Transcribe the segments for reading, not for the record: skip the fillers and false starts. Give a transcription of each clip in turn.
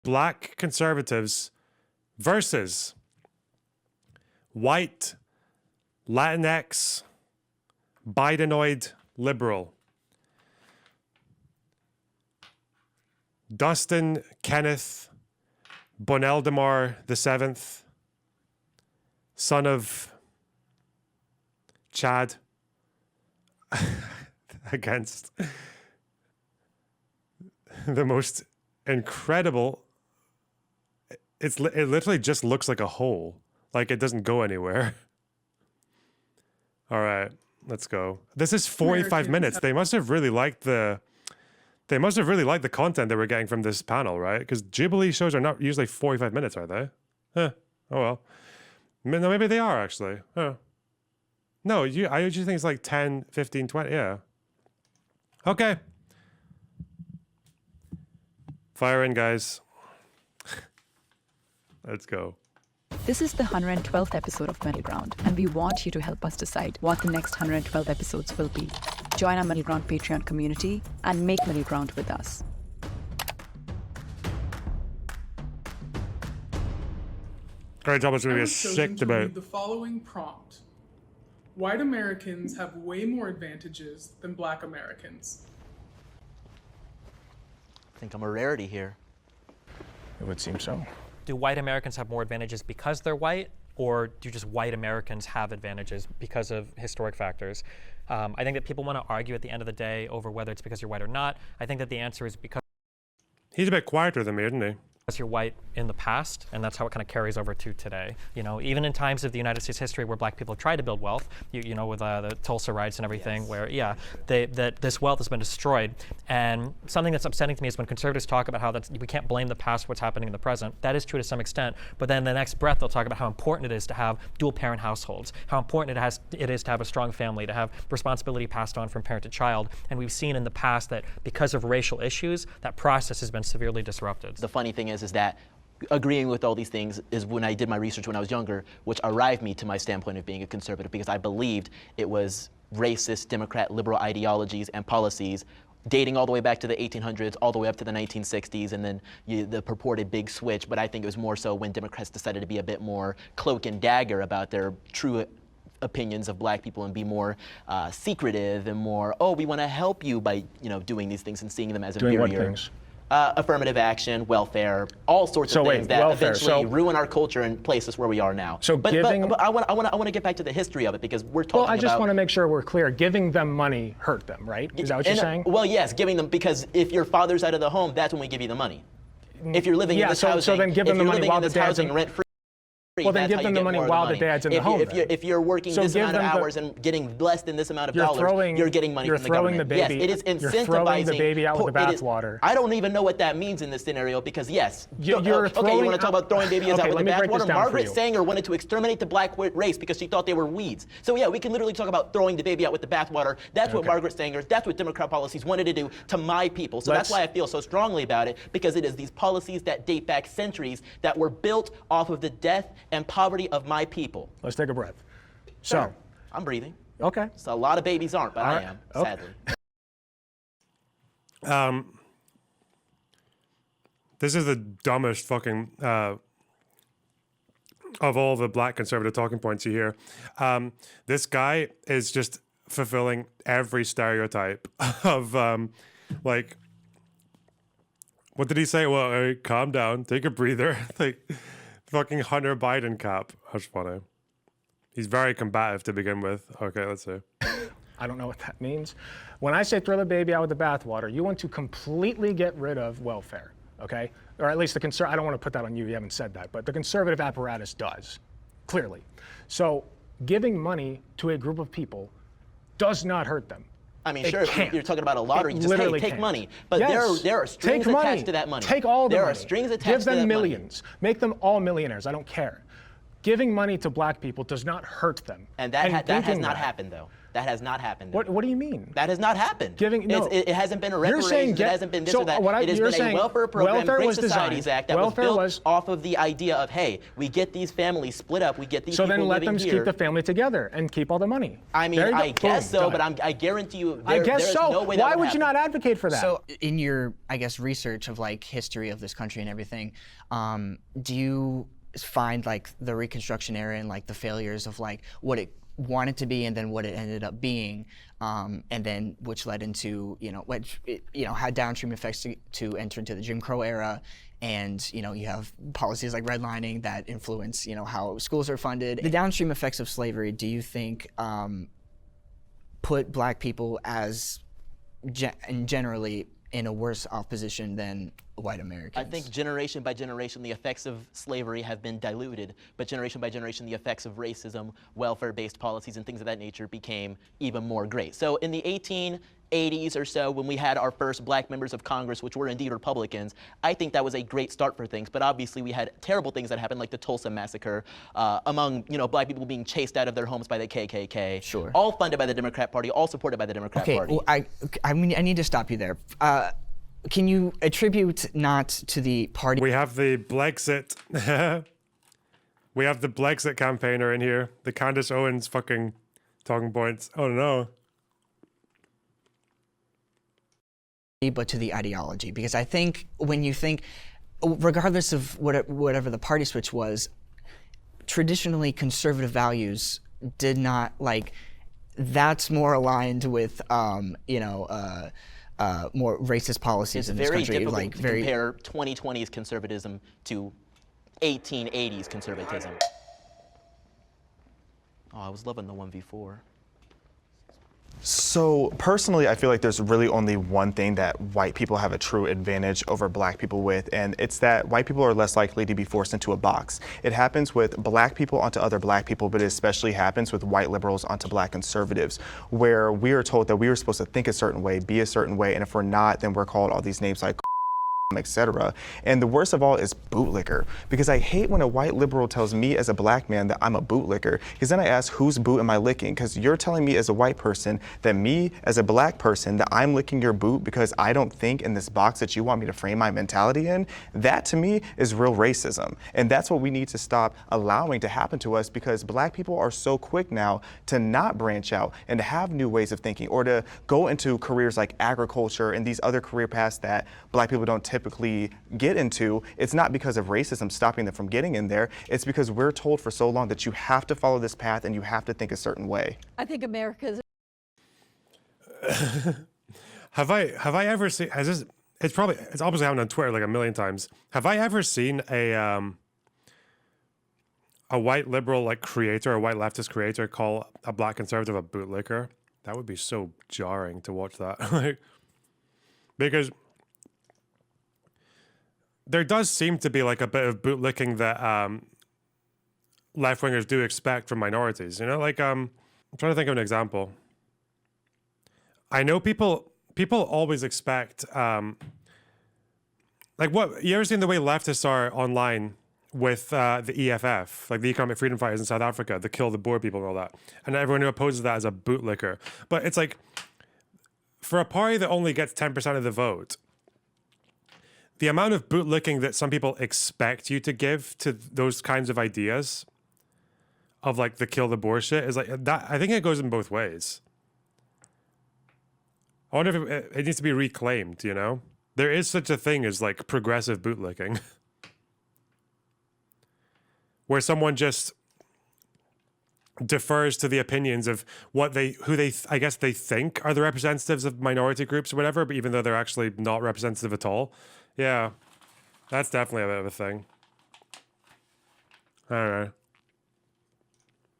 black conservatives versus white Latinx Bidenoid liberal. Dustin Kenneth Boneldemar VII, son of Chad, against the most incredible. It literally just looks like a hole, like it doesn't go anywhere. All right, let's go. This is 45 minutes. They must have really liked the. They must have really liked the content that we're getting from this panel, right? Because Jubilee shows are not usually 45 minutes, are they? Oh well. No, maybe they are actually. No, I usually think it's like 10, 15, 20. Yeah. Okay. Fire in, guys. Let's go. This is the 112th episode of Middle Ground, and we want you to help us decide what the next 112 episodes will be. Join our Middle Ground Patreon community and make Middle Ground with us. All right, Thomas, we're going to get sick debate. The following prompt. White Americans have way more advantages than black Americans. I think I'm a rarity here. It would seem so. Do white Americans have more advantages because they're white, or do just white Americans have advantages because of historic factors? I think that people want to argue at the end of the day over whether it's because you're white or not. I think that the answer is because he's a bit quieter than me, isn't he? you're white in the past, and that's how it kind of carries over to today. You know, even in times of the United States history where black people have tried to build wealth, you know, with the Tulsa riots and everything, yes, where, that this wealth has been destroyed. And something that's upsetting to me is when conservatives talk about how we can't blame the past for what's happening in the present. That is true to some extent, but then the next breath they'll talk about how important it is to have dual parent households, how important it is to have a strong family, to have responsibility passed on from parent to child. And we've seen in the past that because of racial issues, that process has been severely disrupted. The funny thing is that agreeing with all these things is when I did my research when I was younger, which arrived me to my standpoint of being a conservative, because I believed it was racist, Democrat, liberal ideologies and policies dating all the way back to the 1800s, all the way up to the 1960s, and then the purported big switch. But I think it was more so when Democrats decided to be a bit more cloak and dagger about their true opinions of black people and be more secretive and more, oh, we want to help you by, doing these things and seeing them as inferior. Doing what things? Affirmative action, welfare, all sorts of things that welfare, eventually ruin our culture and place us where we are now. So but I want to get back to the history of it, because we're talking about. Well, I just want to make sure we're clear. Giving them money hurt them, right? Is that what you're saying? Well, yes, giving them, because if your father's out of the home, that's when we give you the money. If you're living in this housing, so then give them the money while the dad's rent-free. Well, then give them the money while the dad's in the home. If you're working this amount of hours and getting less than this amount of dollars, you're getting money from the government. Yes, it is incentivizing. You're throwing the baby out with the bathwater. I don't even know what that means in this scenario, because yes. You're okay, you want to talk about throwing babies out with the bathwater? Margaret for Sanger wanted to exterminate the black race because she thought they were weeds. So yeah, we can literally talk about throwing the baby out with the bathwater. That's what Margaret Sanger, that's what Democrat policies wanted to do to my people. So that's why I feel so strongly about it, because it is these policies that date back centuries that were built off of the death and poverty of my people. Let's take a breath. Sure. I'm breathing. Okay. So a lot of babies aren't, but I am, sadly. This is the dumbest fucking of all the black conservative talking points you hear. This guy is just fulfilling every stereotype of like, what did he say? Well, hey, calm down, take a breather. Like, fucking Hunter Biden cap. That's funny. He's very combative to begin with. Okay, let's see. I don't know what that means. When I say throw the baby out with the bathwater, you want to completely get rid of welfare, okay? Or at least I don't want to put that on you, you haven't said that, but the conservative apparatus does, clearly. So giving money to a group of people does not hurt them. I mean, sure, if you're talking about a lottery, just take money. But yes. there are strings attached to that money. Take all the money. There are strings attached Give to that them money. millions. Make them all millionaires. I don't care. Giving money to black people does not hurt them. And that has not happened, though. That has not happened. What do you mean? That has not happened. It hasn't been a You're saying reparations, it hasn't been this so or that. what It has you're been a saying welfare program, welfare Great was Societies designed. Act that Welfare was built was- off of the idea of, hey, we get these families split up, we get these So people then let living them here. keep the family together and keep all the money. I mean, There you go. I guess Boom, so, done. but I guarantee you I guess there is so. no way that Why would would you happen. not advocate for that? So in your, I guess, research of like history of this country and everything, do you find like the Reconstruction era and like the failures of like what it wanted to be and then what it ended up being, and then which led into, which had downstream effects to enter into the Jim Crow era, and you have policies like redlining that influence how schools are funded. The downstream effects of slavery, do you think put black people as generally in a worse off position than white Americans? I think generation by generation, the effects of slavery have been diluted, but generation by generation, the effects of racism, welfare-based policies, and things of that nature became even more great. So in the 1880s or so, when we had our first black members of Congress, which were indeed Republicans, I think that was a great start for things. But obviously, we had terrible things that happened, like the Tulsa massacre, among black people being chased out of their homes by the KKK. Sure. All funded by the Democrat Party, all supported by the Democrat Party. Well, I need to stop you there. Can you attribute not to the party? We have the Blexit. We have the Blexit campaigner in here. The Candace Owens fucking talking points. Oh no. But to the ideology, because I think when you think, regardless of whatever the party switch was, traditionally conservative values did not that's more aligned with more racist policies It's in this very country. difficult to compare 2020s conservatism to 1880s conservatism. Oh, I was loving the 1v4. So personally, I feel like there's really only one thing that white people have a true advantage over black people with, and it's that white people are less likely to be forced into a box. It happens with black people onto other black people, but it especially happens with white liberals onto black conservatives, where we are told that we are supposed to think a certain way, be a certain way, and if we're not, then we're called all these names like etc. And the worst of all is bootlicker, because I hate when a white liberal tells me as a black man that I'm a bootlicker, because then I ask, whose boot am I licking? Because you're telling me as a white person that me as a black person that I'm licking your boot because I don't think in this box that you want me to frame my mentality in. That to me is real racism, and that's what we need to stop allowing to happen to us, because black people are so quick now to not branch out and to have new ways of thinking, or to go into careers like agriculture and these other career paths that black people don't typically get into. It's not because of racism stopping them from getting in there. It's because we're told for so long that you have to follow this path and you have to think a certain way. I think America's. Have I ever seen? It's obviously happened on Twitter like a million times. Have I ever seen a white liberal creator, a white leftist creator, call a black conservative a bootlicker? That would be so jarring to watch that. Because there does seem to be a bit of bootlicking that left-wingers do expect from minorities. I'm trying to think of an example. I know people always expect, what, you ever seen the way leftists are online with the EFF, the Economic Freedom Fighters in South Africa, the kill the Boer people and all that, and everyone who opposes that as a bootlicker. But it's for a party that only gets 10% of the vote, the amount of bootlicking that some people expect you to give to those kinds of ideas of the kill the Boer shit is that. I think it goes in both ways. I wonder if it needs to be reclaimed, There is such a thing as progressive bootlicking. Where someone just defers to the opinions of who they think are the representatives of minority groups or whatever, but even though they're actually not representative at all. Yeah, that's definitely a bit of a thing. I don't know.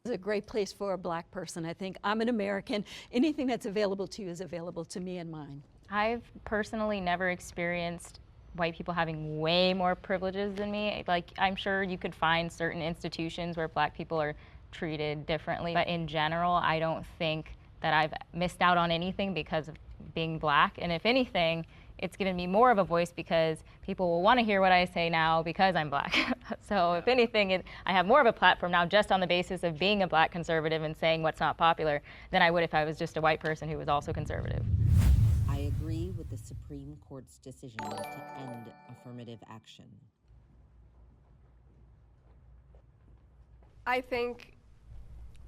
It's a great place for a black person. I think I'm an American. Anything that's available to you is available to me and mine. I've personally never experienced white people having way more privileges than me. I'm sure you could find certain institutions where black people are treated differently, but in general, I don't think that I've missed out on anything because of being black. And if anything, it's given me more of a voice because people will want to hear what I say now because I'm Black. So if anything, I have more of a platform now just on the basis of being a Black conservative and saying what's not popular than I would if I was just a white person who was also conservative. I agree with the Supreme Court's decision to end affirmative action. I think,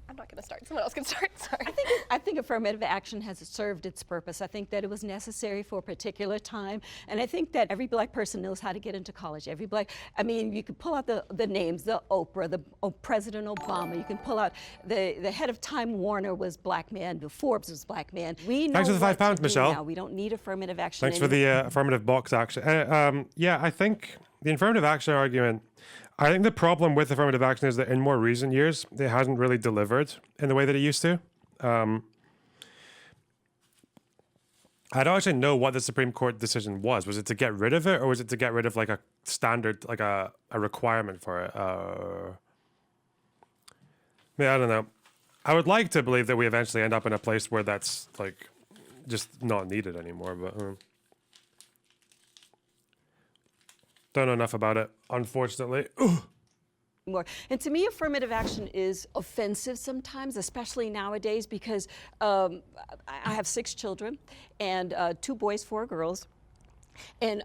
I'm not going to start. Someone else can start. Sorry. I think affirmative action has served its purpose. I think that it was necessary for a particular time, and I think that every Black person knows how to get into college. Every Black, I mean, you can pull out the names, the Oprah, President Obama. You can pull out the head of Time Warner was Black man, the Forbes was Black man. We know Thanks for the what £5, to do Michelle. now. We don't need affirmative action. Thanks for the affirmative box action. Yeah, I think the affirmative action argument, I think the problem with affirmative action is that in more recent years, it hasn't really delivered in the way that it used to. I don't actually know what the Supreme Court decision was. Was it to get rid of it, or was it to get rid of like a standard, like a requirement for it? Yeah, I don't know. I would like to believe that we eventually end up in a place where that's like just not needed anymore, but don't know enough about it, unfortunately. More. And to me, affirmative action is offensive sometimes, especially nowadays, because I have 6 children, and 2 boys, 4 girls. And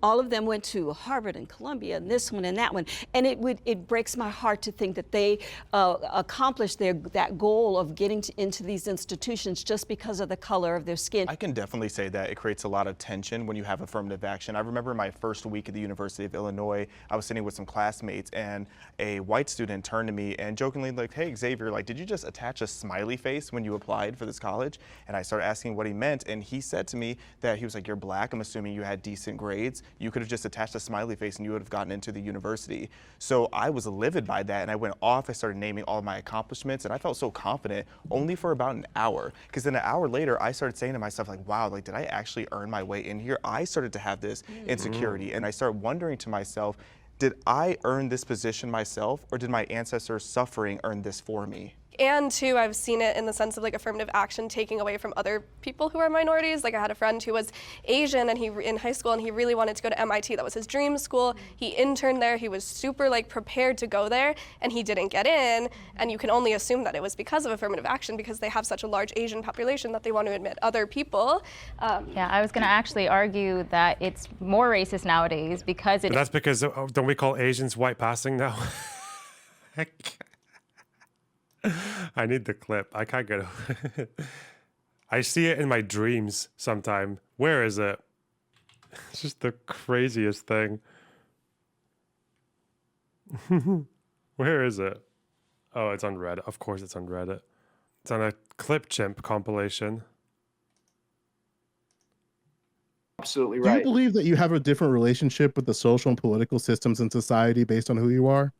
all of them went to Harvard and Columbia, and this one and that one. And it breaks my heart to think that they accomplished that goal of getting into these institutions just because of the color of their skin. I can definitely say that it creates a lot of tension when you have affirmative action. I remember my first week at the University of Illinois, I was sitting with some classmates, and a white student turned to me and jokingly like, "Hey Xavier, like, did you just attach a smiley face when you applied for this college?" And I started asking what he meant, and he said to me that he was like, "You're Black, I'm assuming you had decent grades. You could have just attached a smiley face and you would have gotten into the university." So I was livid by that, and I went off. I started naming all of my accomplishments, and I felt so confident only for about an hour. Because then an hour later, I started saying to myself, like, wow, like, did I actually earn my way in here? I started to have this insecurity, and I started wondering to myself, did I earn this position myself, or did my ancestors' suffering earn this for me? And two, I've seen it in the sense of like affirmative action taking away from other people who are minorities. Like I had a friend who was Asian and he in high school and he really wanted to go to MIT. That was his dream school. He interned there. He was super like prepared to go there and he didn't get in. And you can only assume that it was because of affirmative action because they have such a large Asian population that they want to admit other people. Yeah, I was going to actually argue that it's more racist nowadays because But that's because, don't we call Asians white passing now? I need the clip. I can't get it. I see it in my dreams sometime. Where is it? It's just the craziest thing. Where is it? Oh, it's on Reddit. Of course it's on Reddit. It's on a Clip Chimp compilation. Absolutely Do right. you believe that you have a different relationship with the social and political systems in society based on who you are?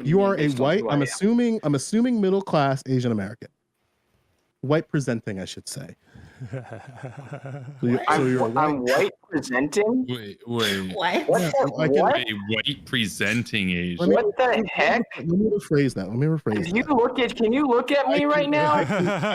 You are a white, I'm assuming middle class Asian American. White presenting, I should say. I'm white presenting? Wait. What? What? A white presenting Asian. What the heck? Let me rephrase that. Can you look at me right now?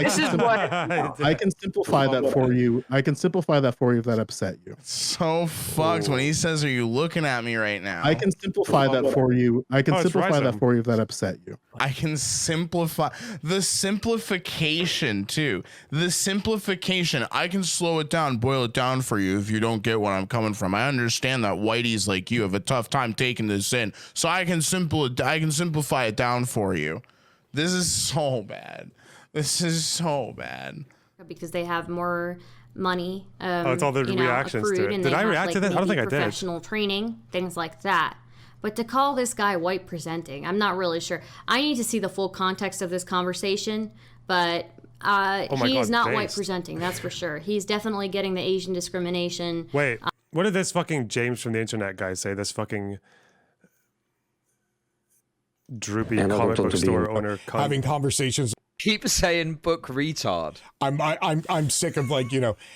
This is what I can simplify that for you. I can simplify that for you if that upset you. So fucked when he says, "Are you looking at me right now?" I can simplify that for you. I can simplify that for you if that upset you. I can simplify the simplification too. The simplification. I can slow it down, boil it down for you if you don't get where I'm coming from. I understand that whiteys like you have a tough time taking this in, so I can simplify it down for you. This is so bad. This is so bad. Because they have more money. It's all the reactions to it. Did I react to that? I don't think I did. Professional training, things like that. But to call this guy white presenting, I'm not really sure. I need to see the full context of this conversation, but he is not white presenting, that's for sure. He's definitely getting the Asian discrimination. Wait, what did this fucking James from the internet guy say? This fucking droopy comic book store owner cunt. Having conversations. Keep saying book retard. I'm sick of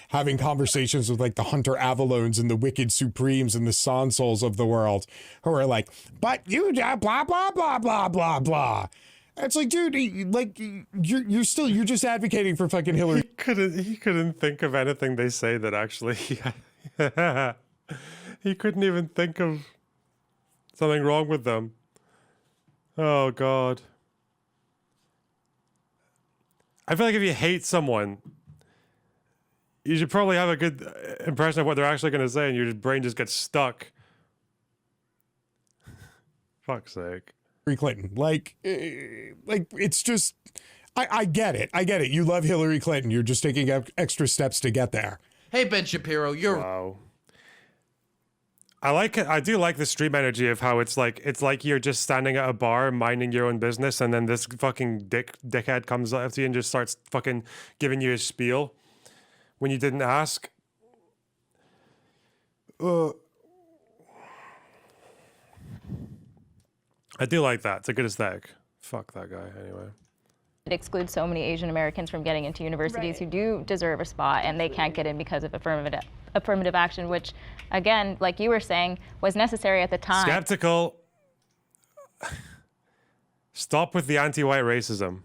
having conversations with like the Hunter Avalones and the Wicked Supremes and the Sansols of the world who are like, but you blah blah blah blah blah blah. It's like, dude, you're just advocating for fucking Hillary. He couldn't think of anything they say that actually he couldn't even think of something wrong with them. Oh God. I feel like if you hate someone, you should probably have a good impression of what they're actually going to say, and your brain just gets stuck. Fuck's sake. Hillary Clinton. Like it's just, I get it. I get it. You love Hillary Clinton. You're just taking extra steps to get there. Hey, Ben Shapiro, you're. Wow. I like it. I do like the stream energy of how it's like you're just standing at a bar minding your own business, and then this fucking dickhead comes up to you and just starts fucking giving you a spiel when you didn't ask. I do like that. It's a good aesthetic. Fuck that guy anyway. It excludes so many Asian Americans from getting into universities who do deserve a spot, and they can't get in because of affirmative action, which, again, like you were saying, was necessary at the time. Skeptical. Stop with the anti-white racism.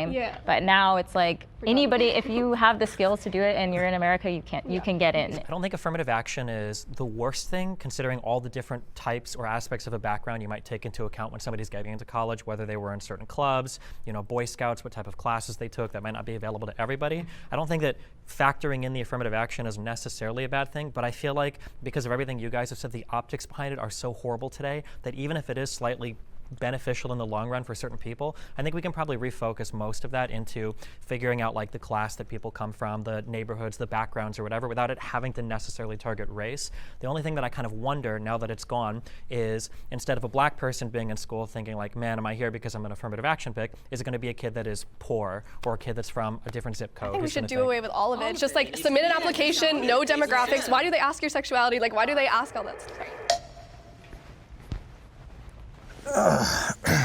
Yeah. But now it's like anybody, if you have the skills to do it and you're in America, you can get in. I don't think affirmative action is the worst thing, considering all the different types or aspects of a background you might take into account when somebody's getting into college, whether they were in certain clubs, Boy Scouts, what type of classes they took. That might not be available to everybody. I don't think that factoring in the affirmative action is necessarily a bad thing, but I feel like because of everything you guys have said, the optics behind it are so horrible today that even if it is slightly beneficial in the long run for certain people, I think we can probably refocus most of that into figuring out like the class that people come from, the neighborhoods, the backgrounds or whatever, without it having to necessarily target race. The only thing that I kind of wonder now that it's gone is instead of a black person being in school thinking like, man, am I here because I'm an affirmative action pick, is it going to be a kid that is poor or a kid that's from a different zip code? I think we should do away with all of it. It's just like submit an application, no demographics. Why do they ask your sexuality? Like, why do they ask all that stuff?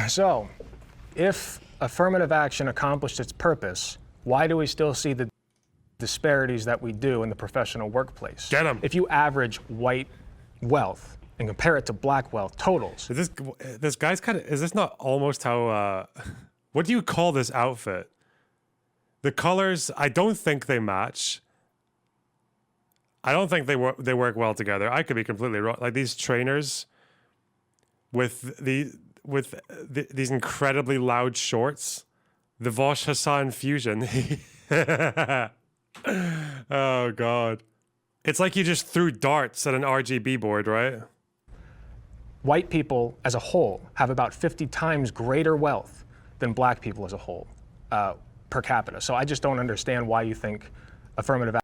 So, if affirmative action accomplished its purpose, why do we still see the disparities that we do in the professional workplace? Get 'em. If you average white wealth and compare it to black wealth totals. This guy's kind of, is this not almost how, what do you call this outfit? The colors, I don't think they match. I don't think they work well together. I could be completely wrong. Like these trainers with these incredibly loud shorts, the Vosh Hassan fusion. Oh God, it's like you just threw darts at an RGB board, right? White people as a whole have about 50 times greater wealth than black people as a whole per capita. So I just don't understand why you think affirmative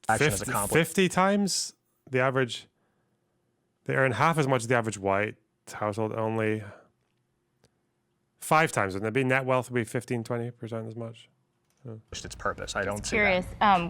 action is accomplished. 50 times the average. They earn half as much as the average white household, only 5 times. Wouldn't it be net wealth would be 15-20% as much? Its purpose. I don't see Curious.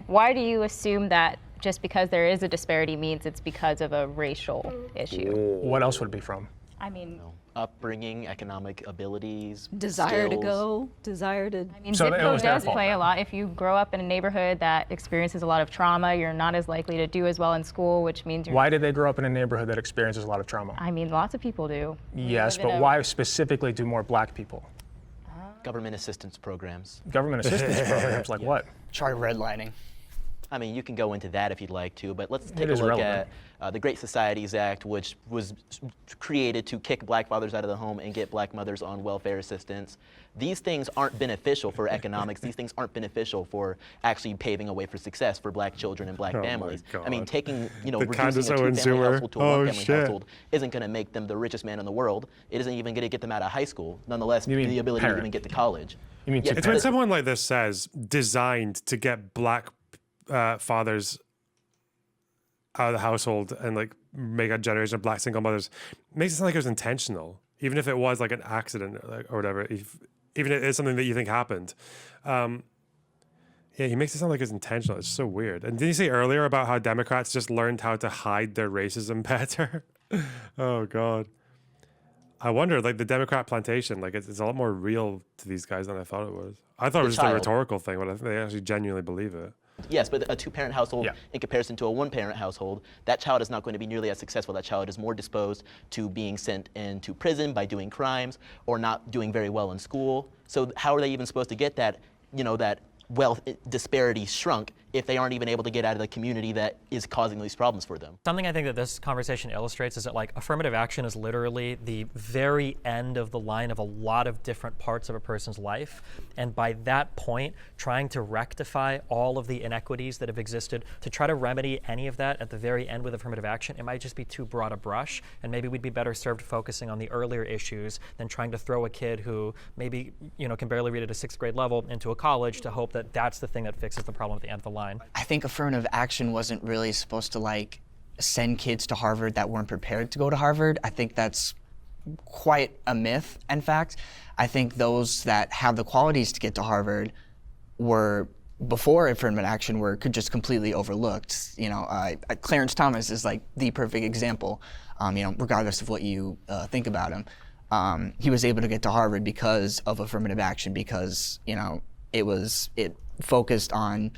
Why do you assume that just because there is a disparity means it's because of a racial issue? What else would it be from? I mean, upbringing, economic abilities, desire to skills. go, desire to. I mean, zip code does play a lot. If you grow up in a neighborhood that experiences a lot of trauma, you're not as likely to do as well in school, which means you're. Why did they grow up in a neighborhood that experiences a lot of trauma? I mean, lots of people do. Yes, but why specifically do more black people? Government assistance programs. Government assistance programs, like what? Try redlining. I mean, you can go into that if you'd like to, but let's take It a is look relevant. at the Great Societies Act, which was created to kick black fathers out of the home and get black mothers on welfare assistance. These things aren't beneficial for economics. These things aren't beneficial for actually paving a way for success for black children and black families. I mean, taking, reducing a two-family household to a one-family household isn't going to make them the richest man in the world. It isn't even going to get them out of high school. Nonetheless, the ability to even get to college. You mean it's when someone like this says designed to get black fathers out of the household and like make a generation of black single mothers, it makes it sound like it was intentional, even if it was like an accident or whatever. Even if it's something that you think happened. Yeah, he makes it sound like it's intentional. It's so weird. And did you say earlier about how Democrats just learned how to hide their racism better? Oh God. I wonder, like the Democrat plantation, like it's a lot more real to these guys than I thought it was. I thought it was just a rhetorical thing, but I think they actually genuinely believe it. Yes, but a two-parent household in comparison to a one-parent household, that child is not going to be nearly as successful. That child is more disposed to being sent into prison by doing crimes or not doing very well in school. So how are they even supposed to get that, that wealth disparity shrunk if they aren't even able to get out of the community that is causing these problems for them? Something I think that this conversation illustrates is that affirmative action is literally the very end of the line of a lot of different parts of a person's life. And by that point, trying to rectify all of the inequities that have existed, to try to remedy any of that at the very end with affirmative action, it might just be too broad a brush. And maybe we'd be better served focusing on the earlier issues than trying to throw a kid who maybe, can barely read at a 6th grade level into a college to hope that that's the thing that fixes the problem at the end of the line. I think affirmative action wasn't really supposed to send kids to Harvard that weren't prepared to go to Harvard. I think that's quite a myth, in fact. I think those that have the qualities to get to Harvard were, before affirmative action, could just completely overlooked. Clarence Thomas is the perfect example, regardless of what you think about him. He was able to get to Harvard because of affirmative action, because, it focused on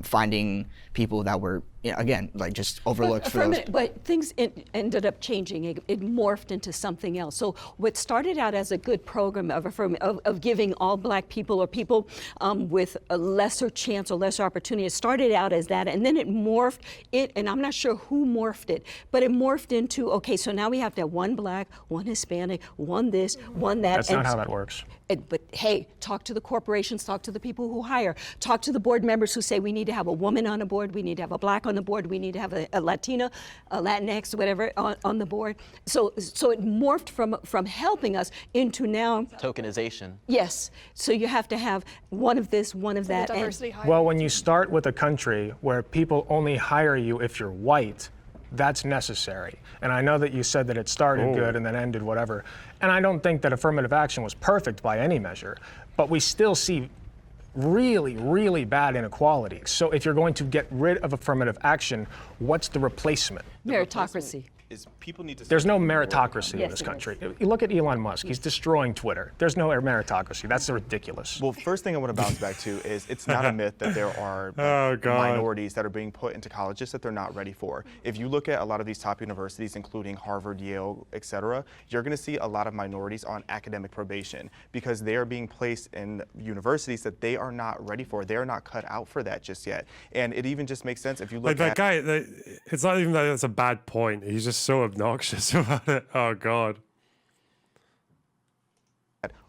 finding people that were, again, just overlooked for those. But things ended up changing. It morphed into something else. So what started out as a good program of giving all Black people or people with a lesser chance or lesser opportunity, it started out as that, and then it morphed and I'm not sure who morphed it, but it morphed into, okay, so now we have to have one Black, one Hispanic, one this, one that. That's not how that works. But hey, talk to the corporations, talk to the people who hire, talk to the board members who say we need to have a woman on the board, we need to have a Black on the board, we need to have a Latina, a Latinx, whatever, on the board. So it morphed from helping us into now tokenization. Yes. So you have to have one of this, one of that. Well, when you start with a country where people only hire you if you're white, that's necessary. And I know that you said that it started good and then ended whatever. And I don't think that affirmative action was perfect by any measure, but we still see really, really bad inequality. So if you're going to get rid of affirmative action, what's the replacement? Meritocracy. People need to. There's no meritocracy in this country. You look at Elon Musk, he's destroying Twitter. There's no meritocracy. That's ridiculous. Well, first thing I want to bounce back to is it's not a myth that there are minorities that are being put into colleges that they're not ready for. If you look at a lot of these top universities, including Harvard, Yale, etc., you're going to see a lot of minorities on academic probation because they are being placed in universities that they are not ready for. They are not cut out for that just yet. And it even just makes sense if you look at that guy. It's not even that it's a bad point. He's just so obnoxious about it. Oh God.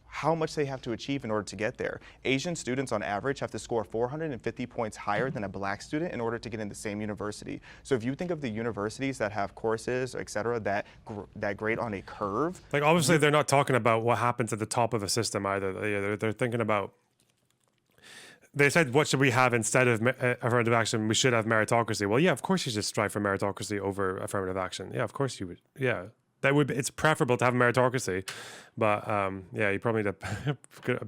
How much they have to achieve in order to get there. Asian students on average have to score 450 points higher than a Black student in order to get in the same university. So if you think of the universities that have courses, et cetera, that grade on a curve. Obviously they're not talking about what happens at the top of a system either. They're thinking about, they said, what should we have instead of affirmative action? We should have meritocracy. Well, yeah, of course you should strive for meritocracy over affirmative action. Yeah, of course you would. Yeah, it's preferable to have meritocracy, but yeah, you probably need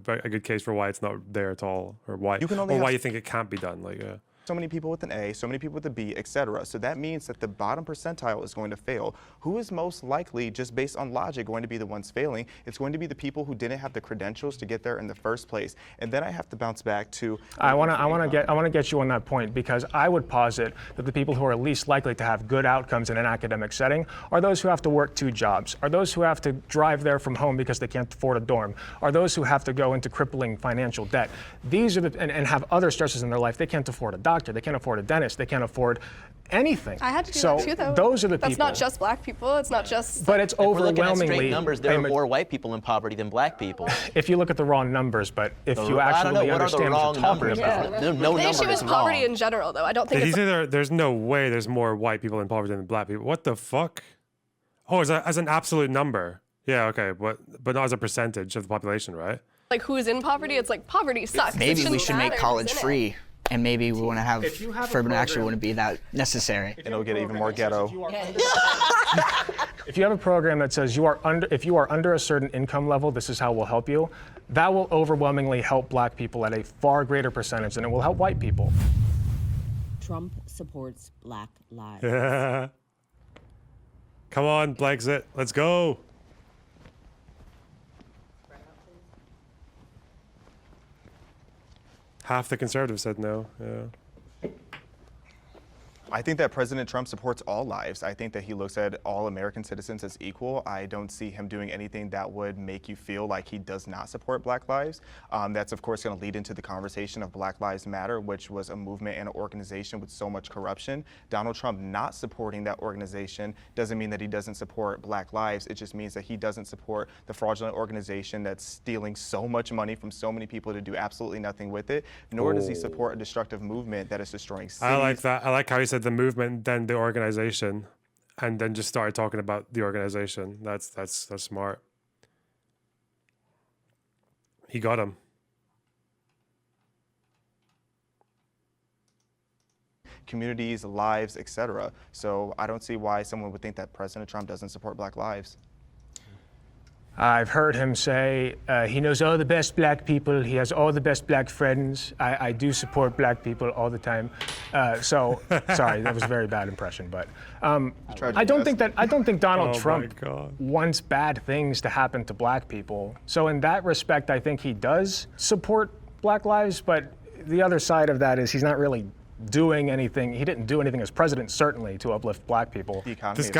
a good case for why it's not there at all, or why you think it can't be done. So many people with an A, so many people with a B, etc. So that means that the bottom percentile is going to fail. Who is most likely, just based on logic, going to be the ones failing? It's going to be the people who didn't have the credentials to get there in the first place. And then I have to bounce back to. I want to get you on that point, because I would posit that the people who are least likely to have good outcomes in an academic setting are those who have to work 2 jobs, are those who have to drive there from home because they can't afford a dorm, are those who have to go into crippling financial debt. These are and have other stresses in their life. They can't afford a doctor. They can't afford a dentist. They can't afford anything. I had to do that too, though. Those are the people. That's not just Black people. It's not just. But it's overwhelmingly. If we're looking at straight numbers, there are more white people in poverty than Black people. If you look at the raw numbers, but if you actually understand what you're talking about. The issue is poverty in general, though. I don't think. Did he say there's no way there's more white people in poverty than Black people? What the fuck? Oh, as an absolute number. Yeah, okay, but not as a percentage of the population, right? Who's in poverty? It's poverty sucks. Maybe we should make college free. And maybe we want to have affirmative action wouldn't be that necessary. And it'll get even more ghetto. If you have a program that says if you are under a certain income level, this is how we'll help you, that will overwhelmingly help Black people at a far greater percentage than it will help white people. Trump supports Black lives. Come on, Brexit, let's go. Half the conservatives said no. Yeah. I think that President Trump supports all lives. I think that he looks at all American citizens as equal. I don't see him doing anything that would make you feel like he does not support Black lives. That's of course going to lead into the conversation of Black Lives Matter, which was a movement and an organization with so much corruption. Donald Trump not supporting that organization doesn't mean that he doesn't support Black lives. It just means that he doesn't support the fraudulent organization that's stealing so much money from so many people to do absolutely nothing with it, nor does he support a destructive movement that is destroying cities. I like that. I like how he said the movement, then the organization, and then just started talking about the organization. That's smart. He got him. Communities, lives, etc. So I don't see why someone would think that President Trump doesn't support Black lives. I've heard him say he knows all the best Black people. He has all the best Black friends. I do support Black people all the time. Sorry, that was a very bad impression. But I don't think Donald Trump wants bad things to happen to Black people. So in that respect, I think he does support Black lives. But the other side of that is he's not really doing anything. He didn't do anything as president, certainly, to uplift Black people. This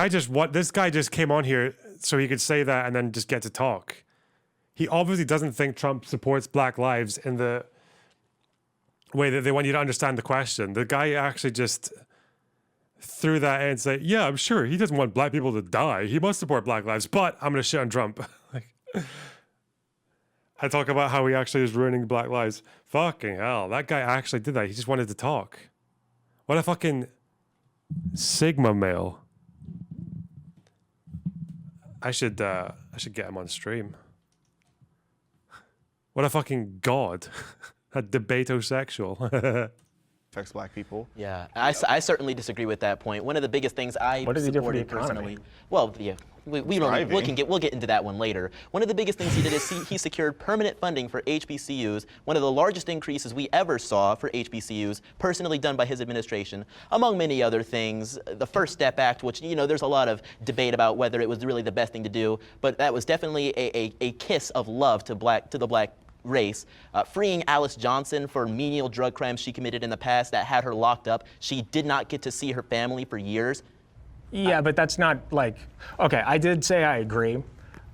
guy just came on here so he could say that and then just get to talk. He obviously doesn't think Trump supports Black lives in the way that they want you to understand the question. The guy actually just threw that in and said, yeah, I'm sure he doesn't want Black people to die. He must support Black lives, but I'm going to shit on Trump. I talk about how he actually is ruining Black lives. Fucking hell, that guy actually did that. He just wanted to talk. What a fucking Sigma male. I should get him on stream. What a fucking god. A debatosexual. Affects Black people. Yeah, I certainly disagree with that point. One of the biggest things I supported personally. Well, yeah, we'll get into that one later. One of the biggest things he did is he secured permanent funding for HBCUs, one of the largest increases we ever saw for HBCUs, personally done by his administration, among many other things. The First Step Act, which, there's a lot of debate about whether it was really the best thing to do, but that was definitely a kiss of love to the Black race. Freeing Alice Johnson for menial drug crimes she committed in the past that had her locked up. She did not get to see her family for years. Yeah, but that's not like, okay, I did say I agree,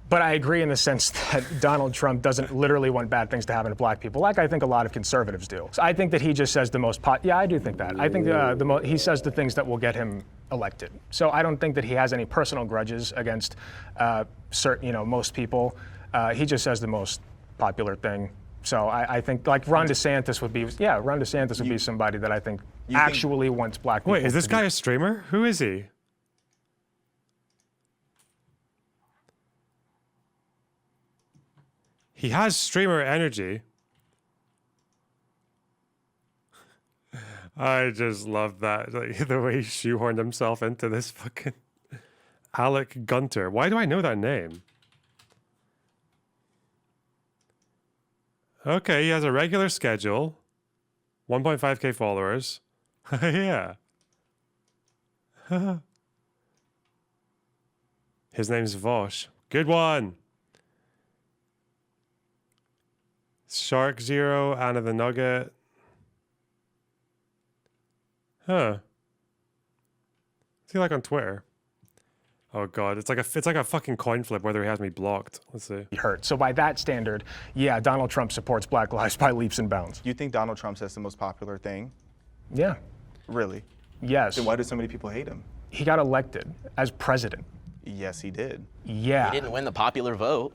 but I agree in the sense that Donald Trump doesn't literally want bad things to happen to Black people, like I think a lot of conservatives do. So I think that he just says the most yeah, I do think that. I think he says the things that will get him elected. So I don't think that he has any personal grudges against most people. He just says the most popular thing. So I think like Ron DeSantis would be somebody that I think actually wants Black people. Wait, is this guy a streamer? Who is he? He has streamer energy. I just love that. Like, the way he shoehorned himself into this fucking Alec Gunter. Why do I know that name? Okay, he has a regular schedule. 1.5k followers. Yeah. His name's Vosh. Good one. Shark Zero, Anna the Nugget. Huh. What's he like on Twitter? Oh god, it's like a fucking coin flip whether he has me blocked. Let's see. Hurt. So by that standard, yeah, Donald Trump supports Black lives by leaps and bounds. You think Donald Trump says the most popular thing? Yeah. Really? Yes. Then why do so many people hate him? He got elected as president. Yes, he did. Yeah. He didn't win the popular vote.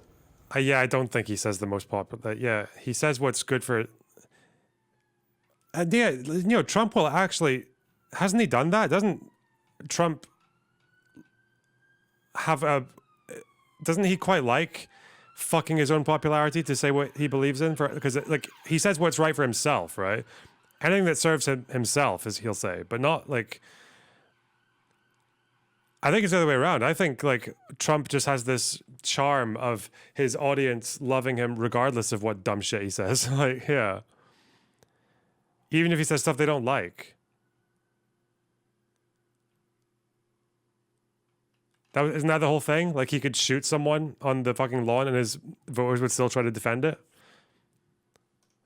Yeah, I don't think he says the most popular. Yeah, he says what's good for. And yeah, Trump will actually. Hasn't he done that? Doesn't Trump have a? Doesn't he quite like fucking his own popularity to say what he believes in? Because like he says what's right for himself, right? Anything that serves himself, as he'll say, but not like. I think it's the other way around. I think like Trump just has this charm of his audience loving him regardless of what dumb shit he says. Like, yeah. Even if he says stuff they don't like. Isn't that the whole thing? Like he could shoot someone on the fucking lawn and his voters would still try to defend it?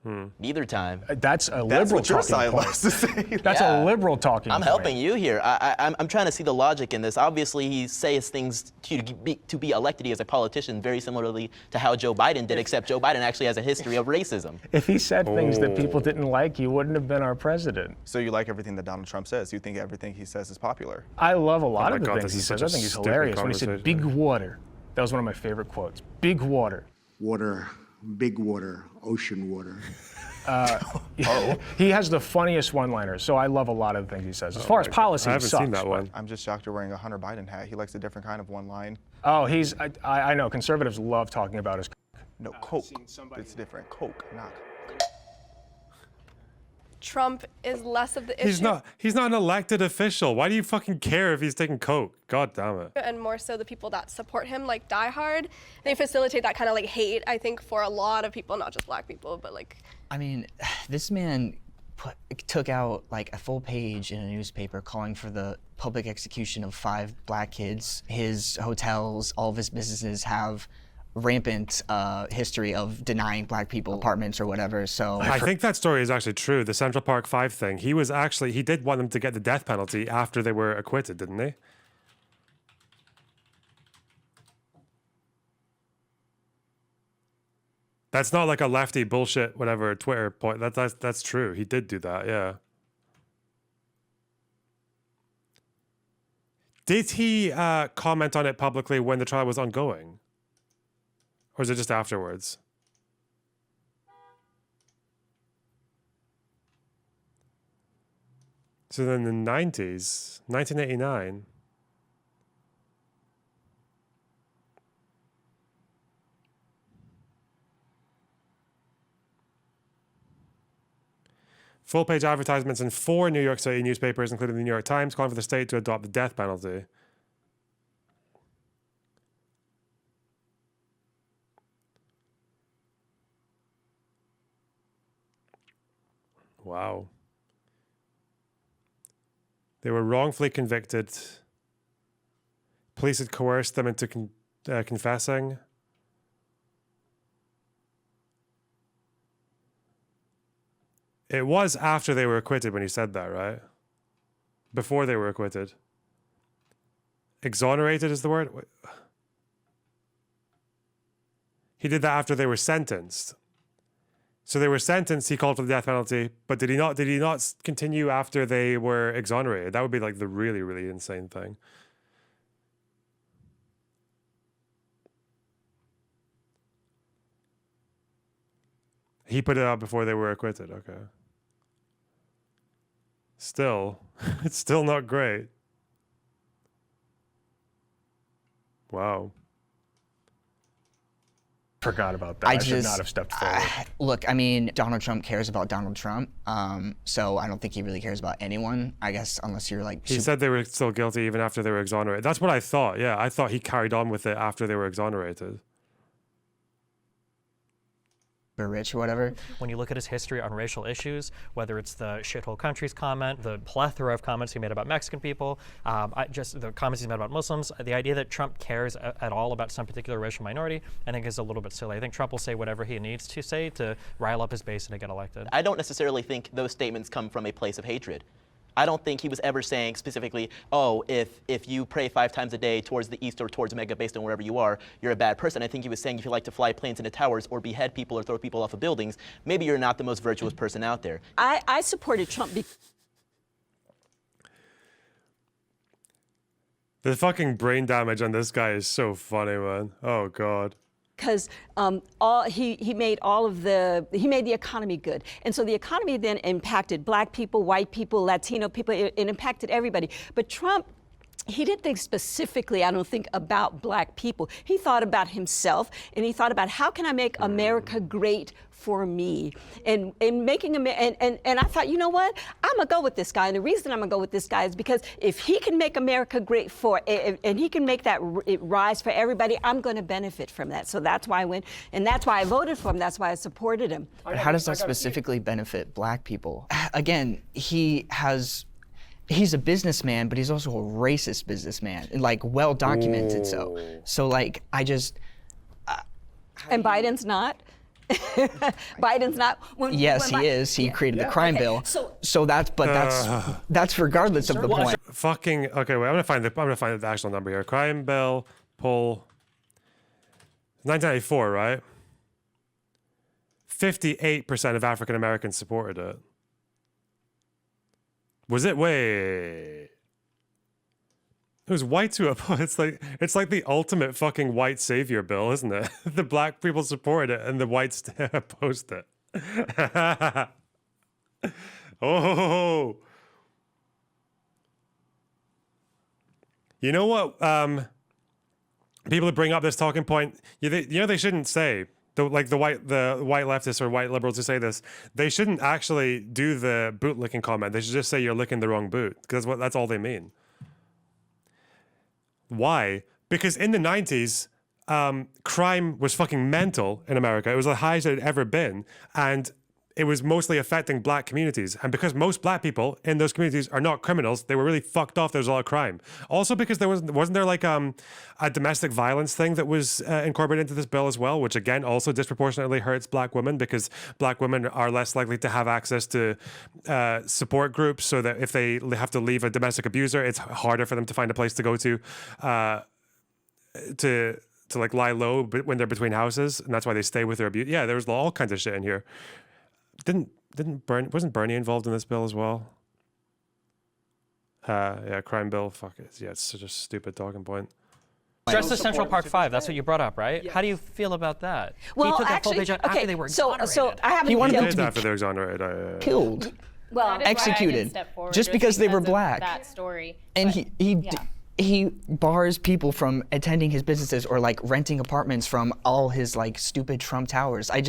Neither time. That's a liberal talking point. That's a liberal talking I'm point. helping you here. I'm trying to see the logic in this. Obviously, he says things to be elected as a politician very similarly to how Joe Biden did, except Joe Biden actually has a history of racism. If he said things that people didn't like, he wouldn't have been our president. So you like everything that Donald Trump says? You think everything he says is popular? I love a lot Oh of my the God, things this he is says. such I a think he's stupid hilarious. When he said conversation. big water, that was one of my favorite quotes. Big water. Water, big water, ocean water. He has the funniest one-liners, so I love a lot of the things he says. As far as policy, I haven't sucks, seen that but- one. I'm just shocked you're wearing a Hunter Biden hat. He likes a different kind of one line. Oh, I know, conservatives love talking about his. No, Coke. It's different. Coke, not. Trump is less of the issue. He's not an elected official. Why do you fucking care if he's taking coke? God damn it. And more so the people that support him, like Die Hard, they facilitate that kind of like hate, I think, for a lot of people, not just black people, but like. I mean, this man took out like a full page in a newspaper calling for the public execution of 5 black kids. His hotels, all of his businesses have rampant history of denying black people apartments or whatever. So I think that story is actually true. The Central Park 5 thing. He did want them to get the death penalty after they were acquitted, didn't he? That's not like a lefty bullshit, whatever, Twitter point. That's true. He did do that, yeah. Did he comment on it publicly when the trial was ongoing? Or is it just afterwards? So then in the 90s, 1989. Full-page advertisements in 4 New York City newspapers, including the New York Times, calling for the state to adopt the death penalty. Wow. They were wrongfully convicted. Police had coerced them into confessing. It was after they were acquitted when he said that, right? Before they were acquitted. Exonerated is the word? Wait. He did that after they were sentenced. So they were sentenced, he called for the death penalty, but did he not continue after they were exonerated? That would be like the really, really insane thing. He put it out before they were acquitted, okay. Still, it's still not great. Wow. Forgot about that. I should not have stepped forward. Look, I mean, Donald Trump cares about Donald Trump, so I don't think he really cares about anyone, I guess, unless you're like... He said they were still guilty even after they were exonerated. That's what I thought, yeah. I thought he carried on with it after they were exonerated. Rich or whatever. When you look at his history on racial issues, whether it's the shithole countries comment, the plethora of comments he made about Mexican people, just the comments he's made about Muslims, the idea that Trump cares at all about some particular racial minority, I think is a little bit silly. I think Trump will say whatever he needs to say to rile up his base and to get elected. I don't necessarily think those statements come from a place of hatred. I don't think he was ever saying specifically, oh, if you pray 5 times a day towards the east or towards Mecca based on wherever you are, you're a bad person. I think he was saying if you like to fly planes into towers or behead people or throw people off of buildings, maybe you're not the most virtuous person out there. I supported Trump because the fucking brain damage on this guy is so funny, man. Oh, God. Because he made the economy good, and so the economy then impacted black people, white people, Latino people. It impacted everybody. But Trump, he didn't think specifically, I don't think, about black people. He thought about himself, and he thought about how can I make America great for me, and making and I thought, you know what, I'm gonna go with this guy, and the reason I'm gonna go with this guy is because if he can make America great and he can make that rise for everybody, I'm gonna benefit from that. So that's why I went, and that's why I voted for him. That's why I supported him. How does that specifically benefit black people? Again, he's a businessman, but he's also a racist businessman, and like well documented. So like I just. And Biden's not. Biden's not. Yes, he is. He created the crime bill. So that's regardless of the point. Fucking okay. Wait, I'm gonna find the actual number here. Crime bill poll. 1994, right? 58% of African Americans supported it. Was it? Wait. It was whites who opposed. It's like the ultimate fucking white savior bill, isn't it? The black people supported it and the whites opposed it. Oh. You know what? People that bring up this talking point, they shouldn't say. The white leftists or white liberals who say this, they shouldn't actually do the boot licking comment. They should just say you're licking the wrong boot, because that's all they mean. Why? Because in the 90s, crime was fucking mental in America. It was the highest it had ever been, and it was mostly affecting black communities. And because most black people in those communities are not criminals, they were really fucked off. There was a lot of crime. Also because wasn't there like a domestic violence thing that was incorporated into this bill as well, which again also disproportionately hurts black women because black women are less likely to have access to support groups, so that if they have to leave a domestic abuser, it's harder for them to find a place to go to like lie low when they're between houses, and that's why they stay with their abuse. Yeah, there was all kinds of shit in here. Wasn't Bernie involved in this bill as well? Yeah, crime bill. Fuck it. Yeah, it's such a stupid talking point. Just the Central Park 5. That's what you brought up, right? Yes. How do you feel about that? Well, he took actually, that full page out after they were exonerated. So I haven't. He wanted them to be after they were exonerated. Killed. Well, executed. Just because they were black. That story. And he bars people from attending his businesses or like renting apartments from all his like stupid Trump towers. I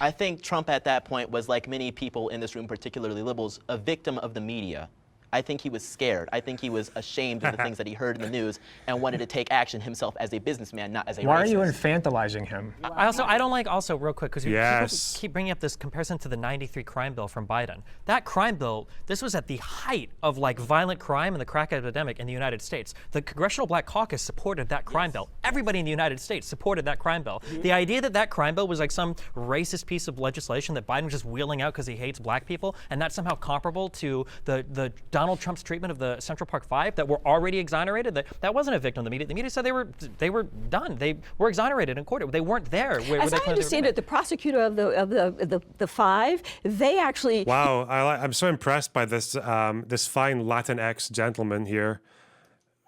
think Trump at that point was, like many people in this room, particularly liberals, a victim of the media. I think he was scared. I think he was ashamed of the things that he heard in the news and wanted to take action himself as a businessman, not as a Why racist. are you infantilizing him? I don't like also real quick because people keep bringing up this comparison to the '93 crime bill from Biden. That crime bill, this was at the height of like violent crime and the crack epidemic in the United States. The Congressional Black Caucus supported that crime bill. Everybody in the United States supported that crime bill. The idea that crime bill was like some racist piece of legislation that Biden was just wheeling out because he hates black people, and that's somehow comparable to the Donald Trump's treatment of the Central Park 5 that were already exonerated, that wasn't a victim of the media. The media said they were done. They were exonerated in court. They weren't there. As I understand it, the prosecutor of the 5, they actually. Wow, I'm so impressed by this this fine Latinx gentleman here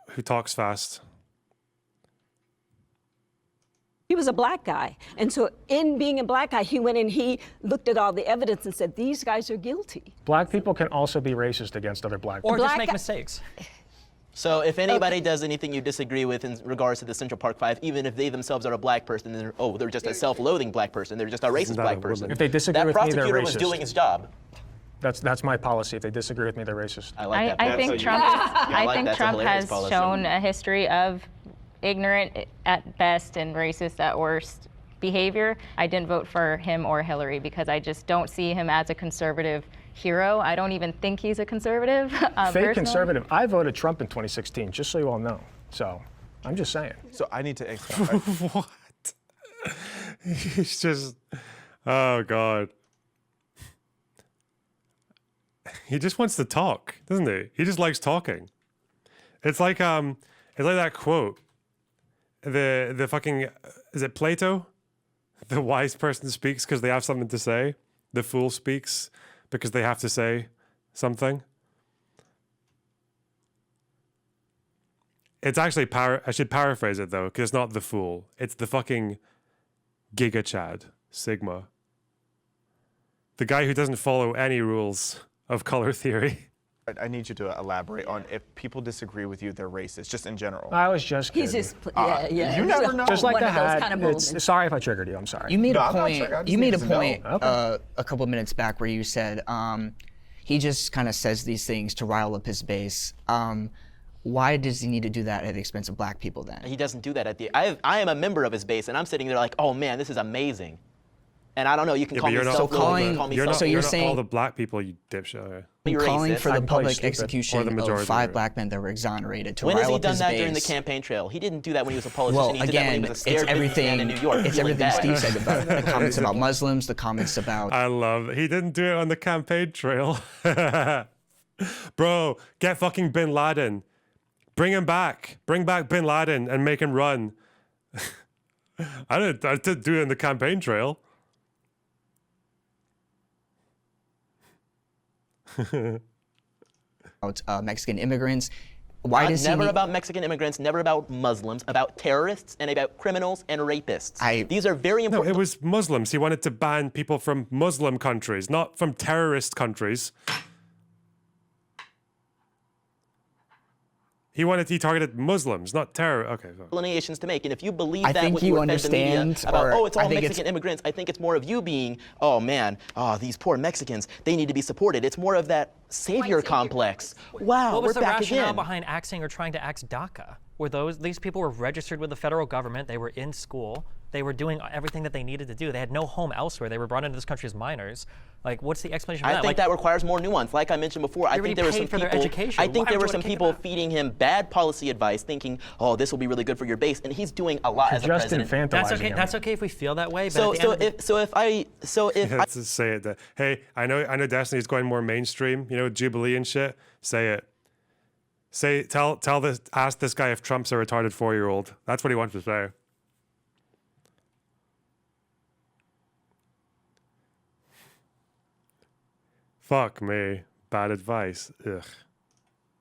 who talks fast. He was a black guy. And so in being a black guy, he went and he looked at all the evidence and said, these guys are guilty. Black people can also be racist against other black people. Or just make mistakes. So if anybody does anything you disagree with in regards to the Central Park 5, even if they themselves are a black person, then they're just a self-loathing black person, they're just a racist black person. If they disagree with me, they're racist. That prosecutor was doing his job. That's my policy. If they disagree with me, they're racist. I like that. I think Trump has shown a history of ignorant at best and racist at worst behavior. I didn't vote for him or Hillary because I just don't see him as a conservative hero. I don't even think he's a conservative. Fake conservative. I voted Trump in 2016, just so you all know. So I'm just saying. So I need to What? He's just, oh God. He just wants to talk, doesn't he? He just likes talking. It's like that quote. The fucking, is it Plato? The wise person speaks because they have something to say. The fool speaks because they have to say something. It's actually, I should paraphrase it though, because it's not the fool. It's the fucking Giga Chad, Sigma. The guy who doesn't follow any rules of color theory. I need you to elaborate on if people disagree with you, they're racist, just in general. I was just kidding. He's just, yeah. You never know. Just like the hat. Kind of sorry if I triggered you. I'm sorry. You made a point. You made a point a couple of minutes back where you said he just kind of says these things to rile up his base. Why does he need to do that at the expense of black people then? He doesn't do that at the. I am a member of his base, and I'm sitting there like, oh man, this is amazing. And I don't know, you can call me you're not, self-loathing, you're not, so you're you're not saying all the black people, you dipshit. Okay. calling racist. for the I'm probably public stupid. execution Or the of majority, 5 right. black men that were exonerated to When has rile he up done his that base. during the campaign trail? He didn't do that when he was a politician. Well, he did that when again, he was a it's scared businessman in New York. It's feeling everything bad. Steve said about the comments about Muslims, the comments about. I love it. He didn't do it on the campaign trail. Bro, get fucking Bin Laden. Bring him back. Bring back Bin Laden and make him run. I didn't do it in the campaign trail. Mexican immigrants. Why does never he about Mexican immigrants, never about Muslims, about terrorists and about criminals and rapists. These are very important. No, it was Muslims. He wanted to ban people from Muslim countries, not from terrorist countries. He targeted Muslims, not terror. Okay. Sorry. Delineations to make, and if you believe I that think what you fed the media understand, about, or oh, it's I all think Mexican immigrants, I think it's more of you being, oh man, these poor Mexicans, they need to be supported. It's more of that savior complex. Wow, What was we're the back rationale again. behind axing or trying to axe DACA? These people were registered with the federal government, they were in school, they were doing everything that they needed to do. They had no home elsewhere. They were brought into this country as minors. Like, what's the explanation for that? I think that requires more nuance. Like I mentioned before, I think there were some for their people. education. I think Why there would were you some wanna kick people them out? feeding him bad policy advice, thinking, "Oh, this will be really good for your base," and he's doing a lot as a Just president. That's okay. That's okay if we feel that way. But Let's just say it. Hey, I know Destiny's going more mainstream. You know, Jubilee and shit. Say it. Ask this guy if Trump's a retarded 4-year-old. That's what he wants to say. Fuck me. Bad advice. Ugh.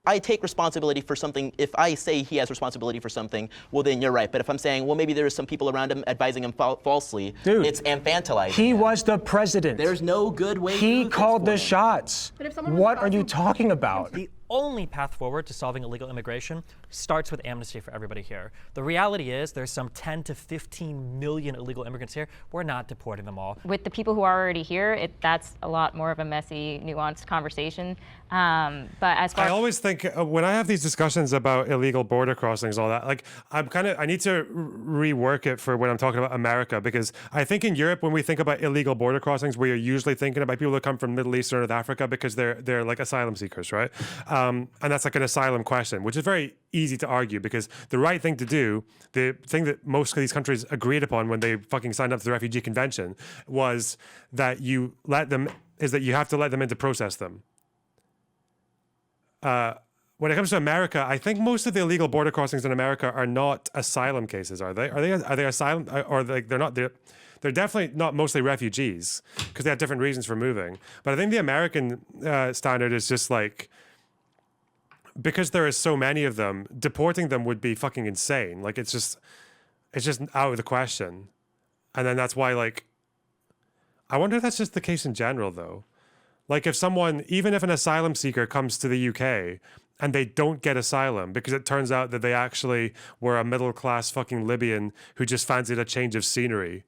I take responsibility for something. If I say he has responsibility for something, well, then you're right. But if I'm saying, well, maybe there are some people around him advising him falsely, Dude, it's infantilizing. He was the president. There's no good way. He to called the shots. What are you talking about? The only path forward to solving illegal immigration starts with amnesty for everybody here. The reality is there's some 10 to 15 million illegal immigrants here. We're not deporting them all. With the people who are already here, that's a lot more of a messy, nuanced conversation. But as far I always think when I have these discussions about illegal border crossings, all that, like I need to rework it for when I'm talking about America, because I think in Europe, when we think about illegal border crossings, we are usually thinking about people that come from Middle East or North Africa because they're like asylum seekers, right? And that's like an asylum question, which is very easy to argue because the right thing to do, the thing that most of these countries agreed upon when they fucking signed up to the Refugee Convention, was that you have to let them in to process them. When it comes to America, I think most of the illegal border crossings in America are not asylum cases, are they? Are they asylum, or like they're not? They're definitely not mostly refugees because they have different reasons for moving. But I think the American standard is just like, because there are so many of them, deporting them would be fucking insane. Like it's just out of the question. And then that's why, like, I wonder if that's just the case in general though. Like if even if an asylum seeker comes to the UK and they don't get asylum because it turns out that they actually were a middle-class fucking Libyan who just fancied a change of scenery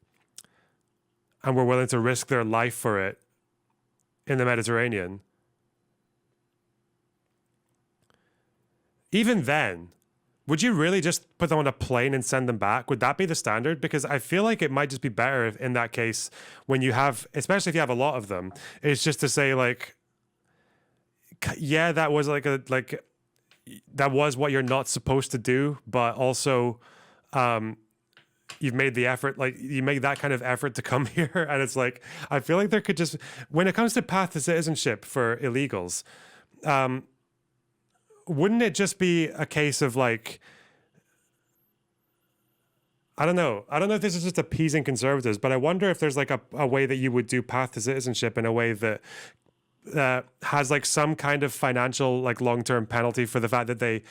and were willing to risk their life for it in the Mediterranean. Even then, would you really just put them on a plane and send them back? Would that be the standard? Because I feel like it might just be better if, in that case, when you have, especially if you have a lot of them, it's just to say like, yeah, that was that was what you're not supposed to do, but also, you've made the effort, like you make that kind of effort to come here. And it's like, I feel like there could just, when it comes to path to citizenship for illegals, wouldn't it just be a case of like, I don't know if this is just appeasing conservatives, but I wonder if there's like a way that you would do path to citizenship in a way that has like some kind of financial like long-term penalty for the fact that they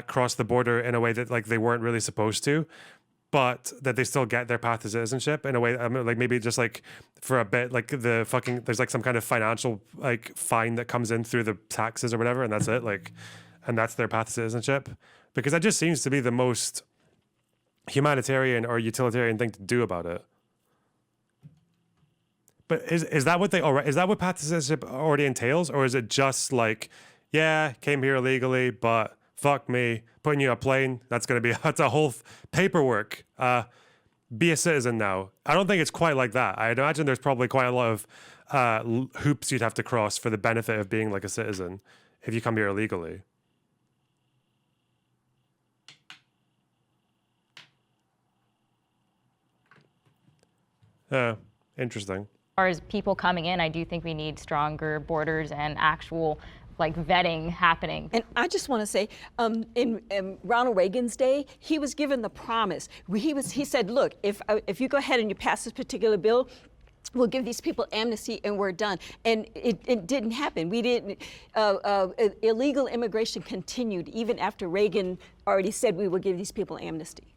crossed the border in a way that like they weren't really supposed to, but that they still get their path to citizenship in a way, like maybe just like for a bit, like there's like some kind of financial like fine that comes in through the taxes or whatever, and that's it, like, and that's their path to citizenship, because that just seems to be the most humanitarian or utilitarian thing to do about it. But is that what path to citizenship already entails, or is it just like, yeah, came here illegally, but fuck me, putting you on a plane, that's a whole paperwork. be a citizen now. I don't think it's quite like that. I'd imagine there's probably quite a lot of hoops you'd have to cross for the benefit of being like a citizen if you come here illegally. Interesting. As far as people coming in, I do think we need stronger borders and actual like vetting happening. And I just want to say, in Ronald Reagan's day, he was given the promise. He said, look, if you go ahead and you pass this particular bill, we'll give these people amnesty and we're done. And it didn't happen. We didn't. Illegal immigration continued even after Reagan already said we will give these people amnesty.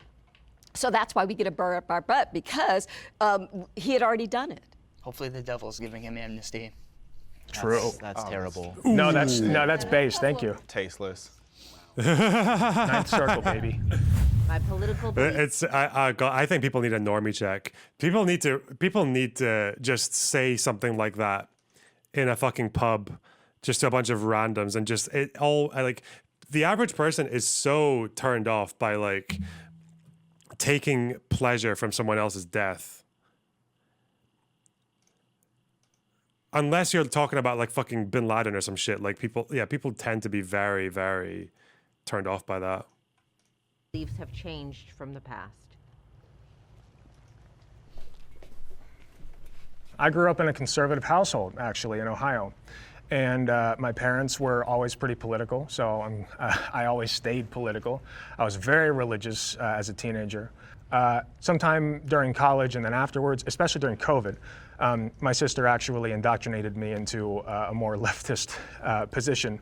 So that's why we get a burr up our butt, because he had already done it. Hopefully the devil's giving him amnesty. True. That's terrible. No, that's base. Thank you. Tasteless. Ninth circle, baby. My political beliefs. I think people need a normie check. People need to just say something like that in a fucking pub, just to a bunch of randoms, and just like the average person is so turned off by like taking pleasure from someone else's death. Unless you're talking about like fucking Bin Laden or some shit, like people tend to be very, very turned off by that. Beliefs have changed from the past. I grew up in a conservative household, actually, in Ohio. And my parents were always pretty political, so I always stayed political. I was very religious as a teenager. Sometime during college and then afterwards, especially during COVID, my sister actually indoctrinated me into a more leftist position.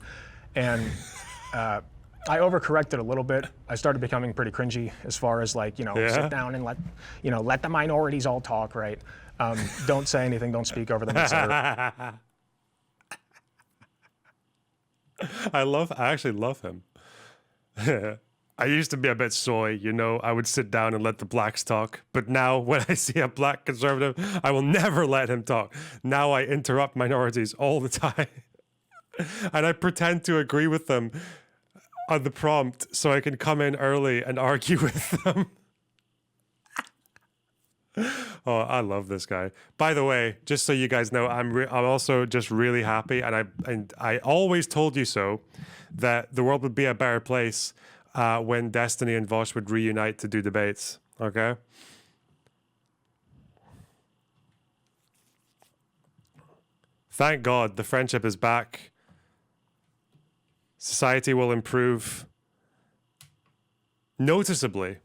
And I overcorrected a little bit. I started becoming pretty cringy as far as like, sit down and let the minorities all talk, right? Don't say anything, don't speak over them, etc. I actually love him. I used to be a bit soy, I would sit down and let the blacks talk. But now when I see a black conservative, I will never let him talk. Now I interrupt minorities all the time. And I pretend to agree with them on the prompt so I can come in early and argue with them. Oh, I love this guy. By the way, just so you guys know, I'm also just really happy, and I always told you so, that the world would be a better place when Destiny and Vosh would reunite to do debates. Okay. Thank God the friendship is back. Society will improve noticeably.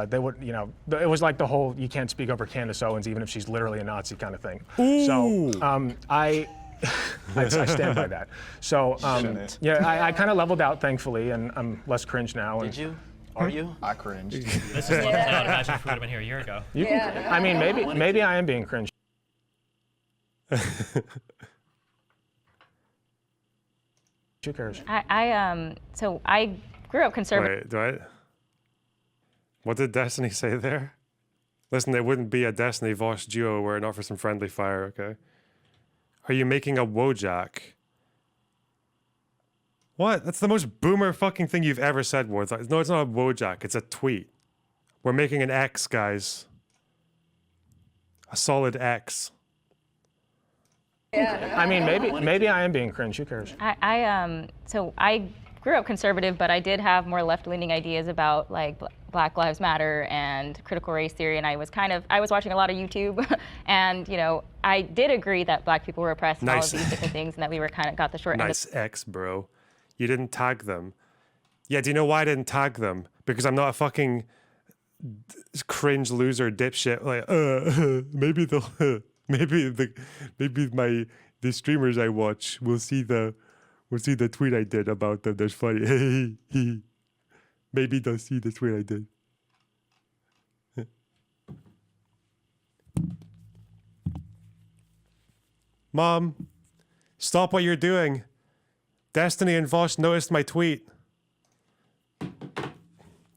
They would, it was like the whole "you can't speak over Candace Owens, even if she's literally a Nazi" kind of thing. Ooh. So I stand by that. So I kind of leveled out, thankfully, and I'm less cringe now. Did you? Are you? I cringed. This is one thing I would imagine if we would have been here a year ago. I mean, maybe I am being cringe. Who cares? So I grew up conservative. Wait, what did Destiny say there? Listen, it wouldn't be a Destiny Vosh duo were it not for some friendly fire, okay? Are you making a Wojak? What? That's the most boomer fucking thing you've ever said, Worth. No, it's not a Wojak, it's a tweet. We're making an X, guys. A solid X. I mean, maybe I am being cringe. Who cares? So I grew up conservative, but I did have more left-leaning ideas about like Black Lives Matter and critical race theory, and I was watching a lot of YouTube, and I did agree that Black people were oppressed and all of these different things, and that we were kind of got the short end. Nice X, bro. You didn't tag them. Yeah, do you know why I didn't tag them? Because I'm not a fucking cringe loser dipshit. Like, maybe the streamers I watch will see the tweet I did about them. That's funny. Maybe they'll see the tweet I did. Mom, stop what you're doing. Destiny and Vosh noticed my tweet.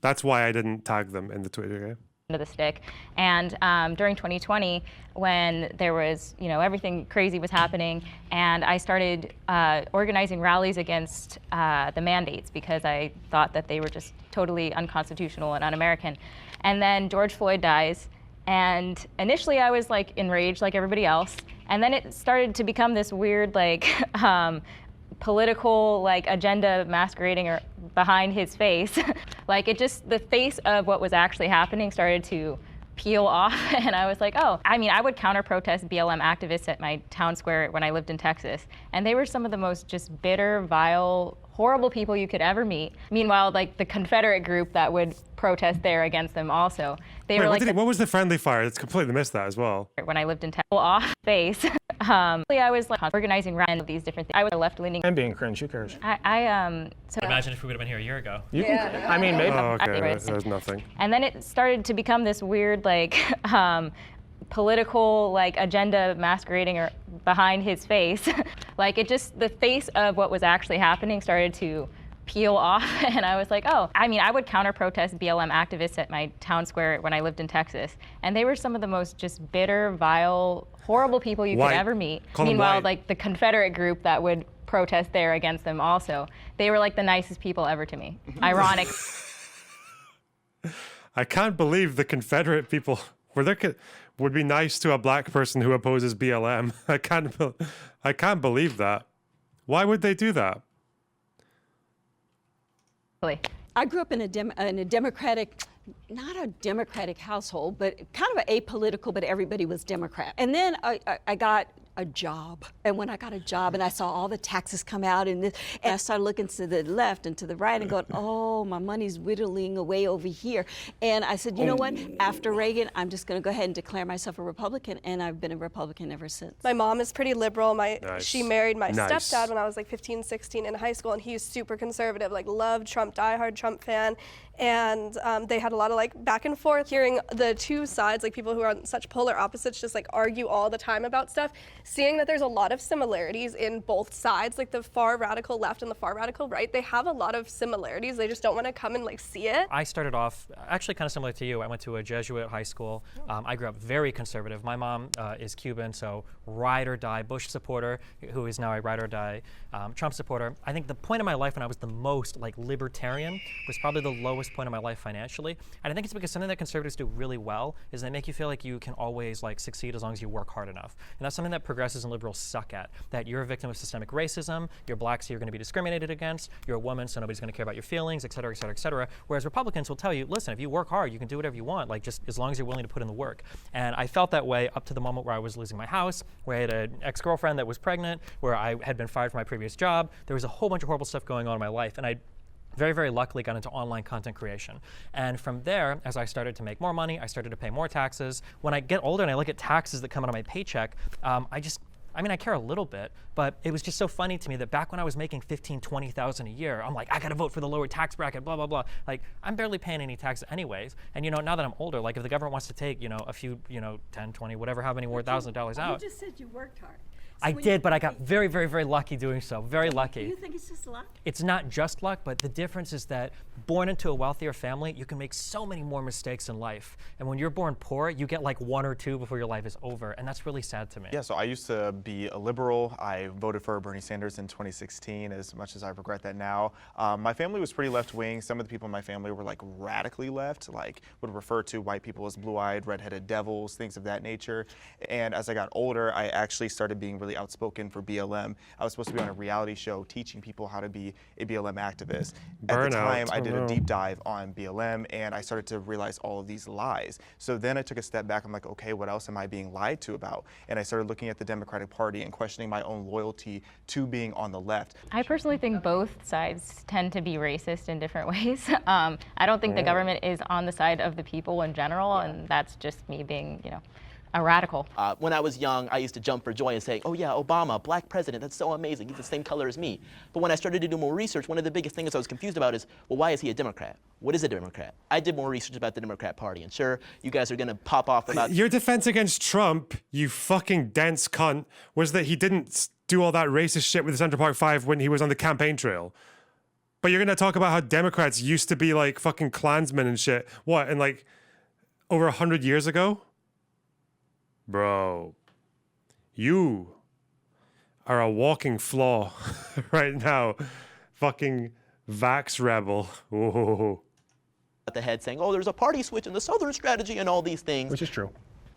That's why I didn't tag them in the tweet, okay? of the stick. And during 2020, when there was, everything crazy was happening, and I started organizing rallies against the mandates because I thought that they were just totally unconstitutional and un-American. And then George Floyd dies, and initially I was like enraged like everybody else, and then it started to become this weird political agenda masquerading or behind his face. The face of what was actually happening started to peel off, and I was like, oh, I would counter-protest BLM activists at my town square when I lived in Texas, and they were some of the most just bitter, vile, horrible people you could ever meet. Meanwhile, the Confederate group that would protest there against them also, they were what was the friendly fire? It's completely missed that as well. When I lived in Texas, off face. I was organizing around these different things. I was left-leaning. And being cringe, who cares? Imagine if we would have been here a year ago. Maybe. Oh, okay, there's nothing. And then it started to become this weird, political, agenda masquerading or behind his face. The face of what was actually happening started to peel off, and I was like, oh, I would counter-protest BLM activists at my town square when I lived in Texas, and they were some of the most just bitter, vile, horrible people you could ever meet. Meanwhile, the Confederate group that would protest there against them also, they were the nicest people ever to me. Ironic. I can't believe the Confederate people would be nice to a black person who opposes BLM. I can't believe that. Why would they do that? I grew up in a democratic, not a democratic household, but kind of apolitical, but everybody was Democrat. And then I got a job. And when I got a job and I saw all the taxes come out and I started looking to the left and to the right and going, oh, my money's whittling away over here. And I said, you know what? After Reagan, I'm just going to go ahead and declare myself a Republican. And I've been a Republican ever since. My mom is pretty liberal. Nice. She married my stepdad when I was 15, 16 in high school, and he's super conservative, loved Trump, diehard Trump fan. And they had a lot of back and forth, hearing the two sides, people who are on such polar opposites, just argue all the time about stuff, seeing that there's a lot of similarities in both sides, the far radical left and the far radical right. They have a lot of similarities. They just don't want to come and see it. I started off actually kind of similar to you. I went to a Jesuit high school. I grew up very conservative. My mom is Cuban, so ride or die Bush supporter, who is now a ride or die Trump supporter. I think the point of my life when I was the most libertarian was probably the lowest point of my life financially. And I think it's because something that conservatives do really well is they make you feel like you can always succeed as long as you work hard enough. And that's something that progressives and liberals suck at, that you're a victim of systemic racism, you're black so you're going to be discriminated against, you're a woman so nobody's going to care about your feelings, et cetera, et cetera, et cetera. Whereas Republicans will tell you, listen, if you work hard, you can do whatever you want, just as long as you're willing to put in the work. And I felt that way up to the moment where I was losing my house, where I had an ex-girlfriend that was pregnant, where I had been fired from my previous job. There was a whole bunch of horrible stuff going on in my life, and I very, very luckily got into online content creation. And from there, as I started to make more money, I started to pay more taxes. When I get older and I look at taxes that come out of my paycheck, I care a little bit, but it was just so funny to me that back when I was making $15,000, $20,000 a year, I'm I gotta vote for the lower tax bracket, blah, blah, blah. I'm barely paying any taxes anyways. And now that I'm older, if the government wants to take, a few, 10, 20, whatever, how many more $1,000 out. You just said you worked hard. I did, but I got very, very, very lucky doing so. Very lucky. Do you think it's just luck? It's not just luck, but the difference is that born into a wealthier family, you can make so many more mistakes in life. And when you're born poor, you get one or two before your life is over. And that's really sad to me. Yeah, so I used to be a liberal. I voted for Bernie Sanders in 2016, as much as I regret that now. My family was pretty left-wing. Some of the people in my family were radically left, would refer to white people as blue-eyed, red-headed devils, things of that nature. And as I got older, I actually started being really outspoken for BLM. I was supposed to be on a reality show teaching people how to be a BLM activist. At the time, I did a deep dive on BLM, and I started to realize all of these lies. So then I took a step back. I'm okay, what else am I being lied to about? And I started looking at the Democratic Party and questioning my own loyalty to being on the left. I personally think both sides tend to be racist in different ways. I don't think the government is on the side of the people in general, and that's just me being, a radical. When I was young, I used to jump for joy and say, oh yeah, Obama, black president, that's so amazing. He's the same color as me. But when I started to do more research, one of the biggest things I was confused about is, well, why is he a Democrat? What is a Democrat? I did more research about the Democrat Party, and sure, you guys are gonna pop off about— Your defense against Trump, you fucking dense cunt, was that he didn't do all that racist shit with the Central Park 5 when he was on the campaign trail. But you're gonna talk about how Democrats used to be fucking Klansmen and shit. What, and over 100 years ago? Bro, you are a walking flaw right now. Fucking Vax rebel. Whoa. At the head saying, oh, there's a party switch in the Southern strategy and all these things. Which is true.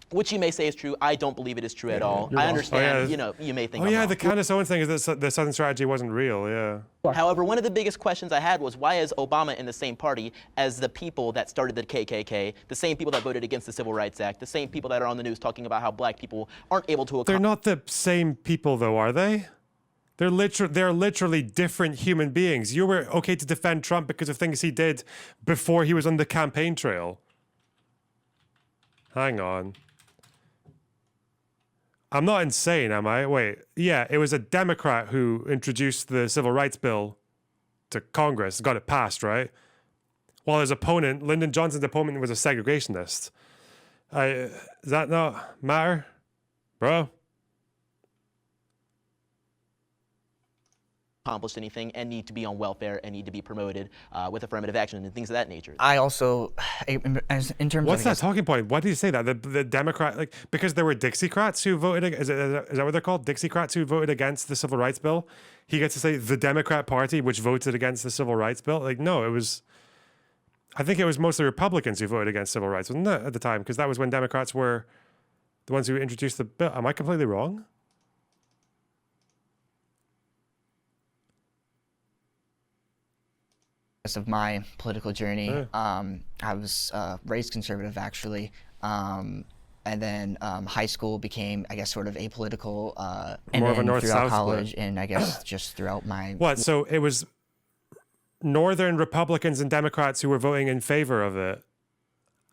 Which you may say is true. I don't believe it is true at all. I understand, you may think I'm wrong. The Candace Owens thing is that the Southern strategy wasn't real, yeah. However, one of the biggest questions I had was, why is Obama in the same party as the people that started the KKK, the same people that voted against the Civil Rights Act, the same people that are on the news talking about how black people aren't able to They're not the same people, though, are they? They're literally different human beings. You were okay to defend Trump because of things he did before he was on the campaign trail. Hang on. I'm not insane, am I? Wait, yeah, it was a Democrat who introduced the Civil Rights Bill to Congress, got it passed, right? While his opponent, Lyndon Johnson's opponent, was a segregationist. Does that not matter, bro? Accomplished anything and need to be on welfare and need to be promoted with affirmative action and things of that nature. I also, in terms What's of that talking point? Why did you say that? The Democrat, like, because there were Dixiecrats who voted, is that what they're called? Dixiecrats who voted against the Civil Rights Bill? He gets to say the Democrat Party, which voted against the Civil Rights Bill? Like, no, I think it was mostly Republicans who voted against civil rights, wasn't it, at the time? Because that was when Democrats were the ones who introduced the bill. Am I completely wrong? Of my political journey, I was raised conservative, actually, and then high school became, I guess, sort of apolitical, and More of a then north-south throughout college, split. and I guess just throughout my What? So it was Northern Republicans and Democrats who were voting in favor of it,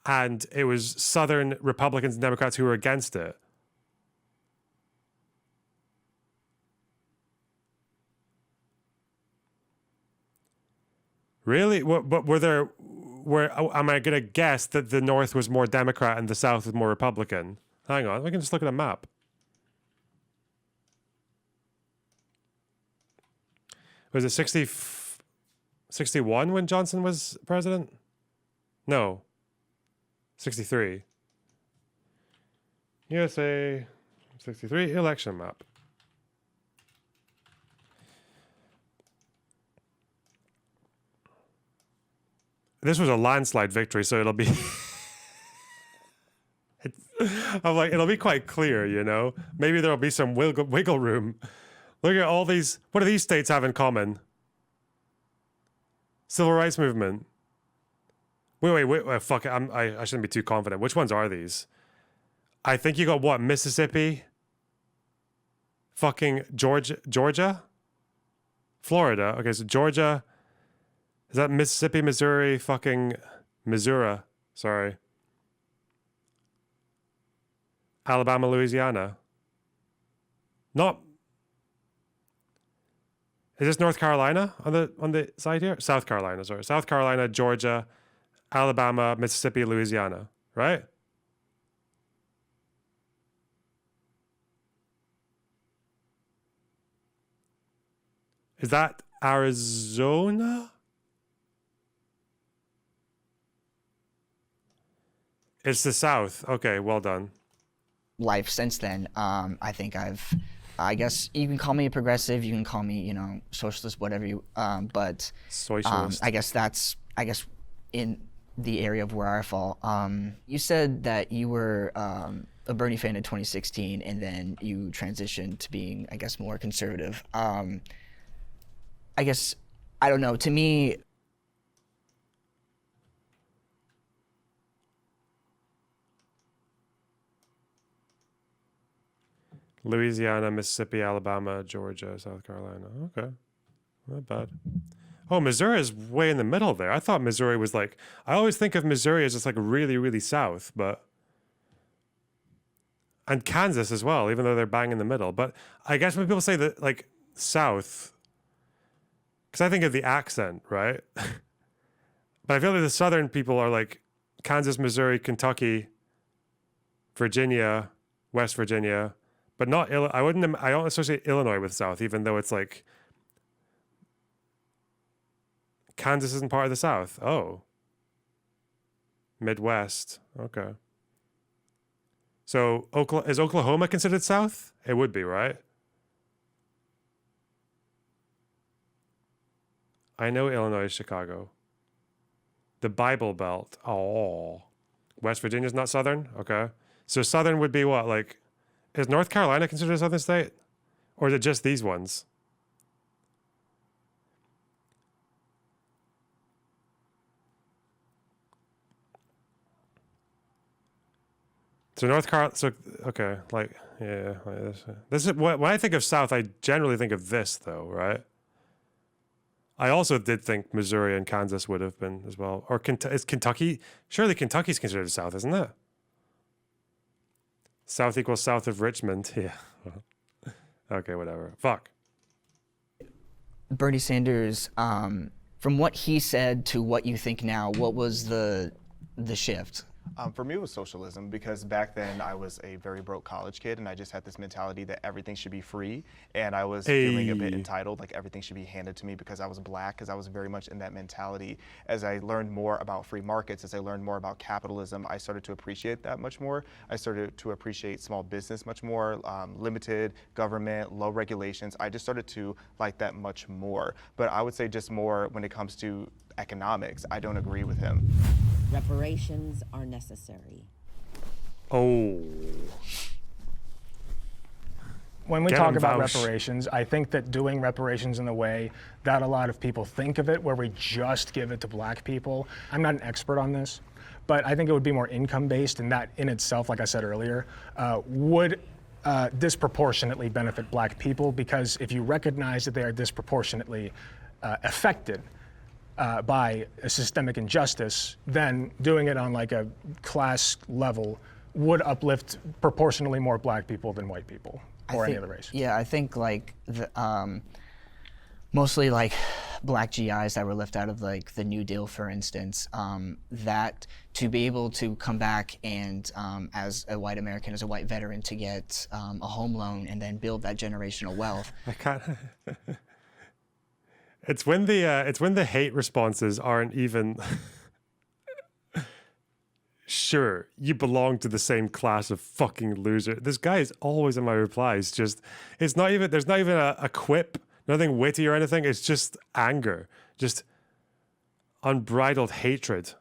and it was Southern Republicans and Democrats who were against it. Really? But am I going to guess that the North was more Democrat and the South was more Republican? Hang on, we can just look at a map. Was it 61 when Johnson was president? No. 63. USA 63 election map. This was a landslide victory, so it'll be I'm like, it'll be quite clear, you know? Maybe there'll be some wiggle room. Look at all these. What do these states have in common? Civil rights movement. Wait, fuck it. I shouldn't be too confident. Which ones are these? I think you got what? Mississippi? Fucking Georgia? Florida. Okay, so Georgia. Is that Mississippi, Missouri, fucking Missouri? Sorry. Alabama, Louisiana. Not. Is this North Carolina on the side here? South Carolina, sorry. South Carolina, Georgia, Alabama, Mississippi, Louisiana, right? Is that Arizona? It's the South. Okay, well done. life since then. I think I guess you can call me a progressive, you can call me, socialist, whatever you, but Socialist. I guess in the area of where I fall. You said that you were a Bernie fan in 2016, and then you transitioned to being, I guess, more conservative. I guess, I don't know, to me, Louisiana, Mississippi, Alabama, Georgia, South Carolina. Okay, not bad. Oh, Missouri is way in the middle there. I thought Missouri was like, I always think of Missouri as just like really, really south, but. And Kansas as well, even though they're bang in the middle. But I guess when people say that, like, south, because I think of the accent, right? But I feel like the southern people are like Kansas, Missouri, Kentucky, Virginia, West Virginia. But not I don't associate Illinois with South, even though it's like Kansas isn't part of the South. Oh. Midwest. Okay. So is Oklahoma considered South? It would be, right? I know Illinois is Chicago. The Bible Belt. Oh. West Virginia's not Southern? Okay. So Southern would be what? Like, is North Carolina considered a Southern state? Or is it just these ones? So North Carolina, so okay, like yeah, like this is when I think of South, I generally think of this though, right? I also did think Missouri and Kansas would have been as well, or is Kentucky? Surely Kentucky's considered South, isn't it? South equals south of Richmond, yeah. Okay, whatever. Fuck. Bernie Sanders, from what he said to what you think now, what was the shift? For me, it was socialism, because back then I was a very broke college kid and I just had this mentality that everything should be free, and I was feeling a bit entitled, like everything should be handed to me because I was black, because I was very much in that mentality. As I learned more about free markets, as I learned more about capitalism, I started to appreciate that much more. I started to appreciate small business much more, limited government, low regulations. I just started to like that much more. But I would say just more when it comes to economics, I don't agree with him. Reparations are necessary. Oh. When we talk about reparations, I think that doing reparations in the way that a lot of people think of it, where we just give it to black people, I'm not an expert on this, but I think it would be more income-based, and that in itself, like I said earlier, would disproportionately benefit black people, because if you recognize that they are disproportionately affected by a systemic injustice, then doing it on like a class level would uplift proportionally more black people than white people or any other race. Yeah, I think like mostly like black GIs that were left out of like the New Deal, for instance, that to be able to come back and as a white American, as a white veteran, to get a home loan and then build that generational wealth. I can't. It's when the hate responses aren't even sure you belong to the same class of fucking loser. This guy is always in my replies. Just there's not even a quip, nothing witty or anything. It's just anger, just unbridled hatred.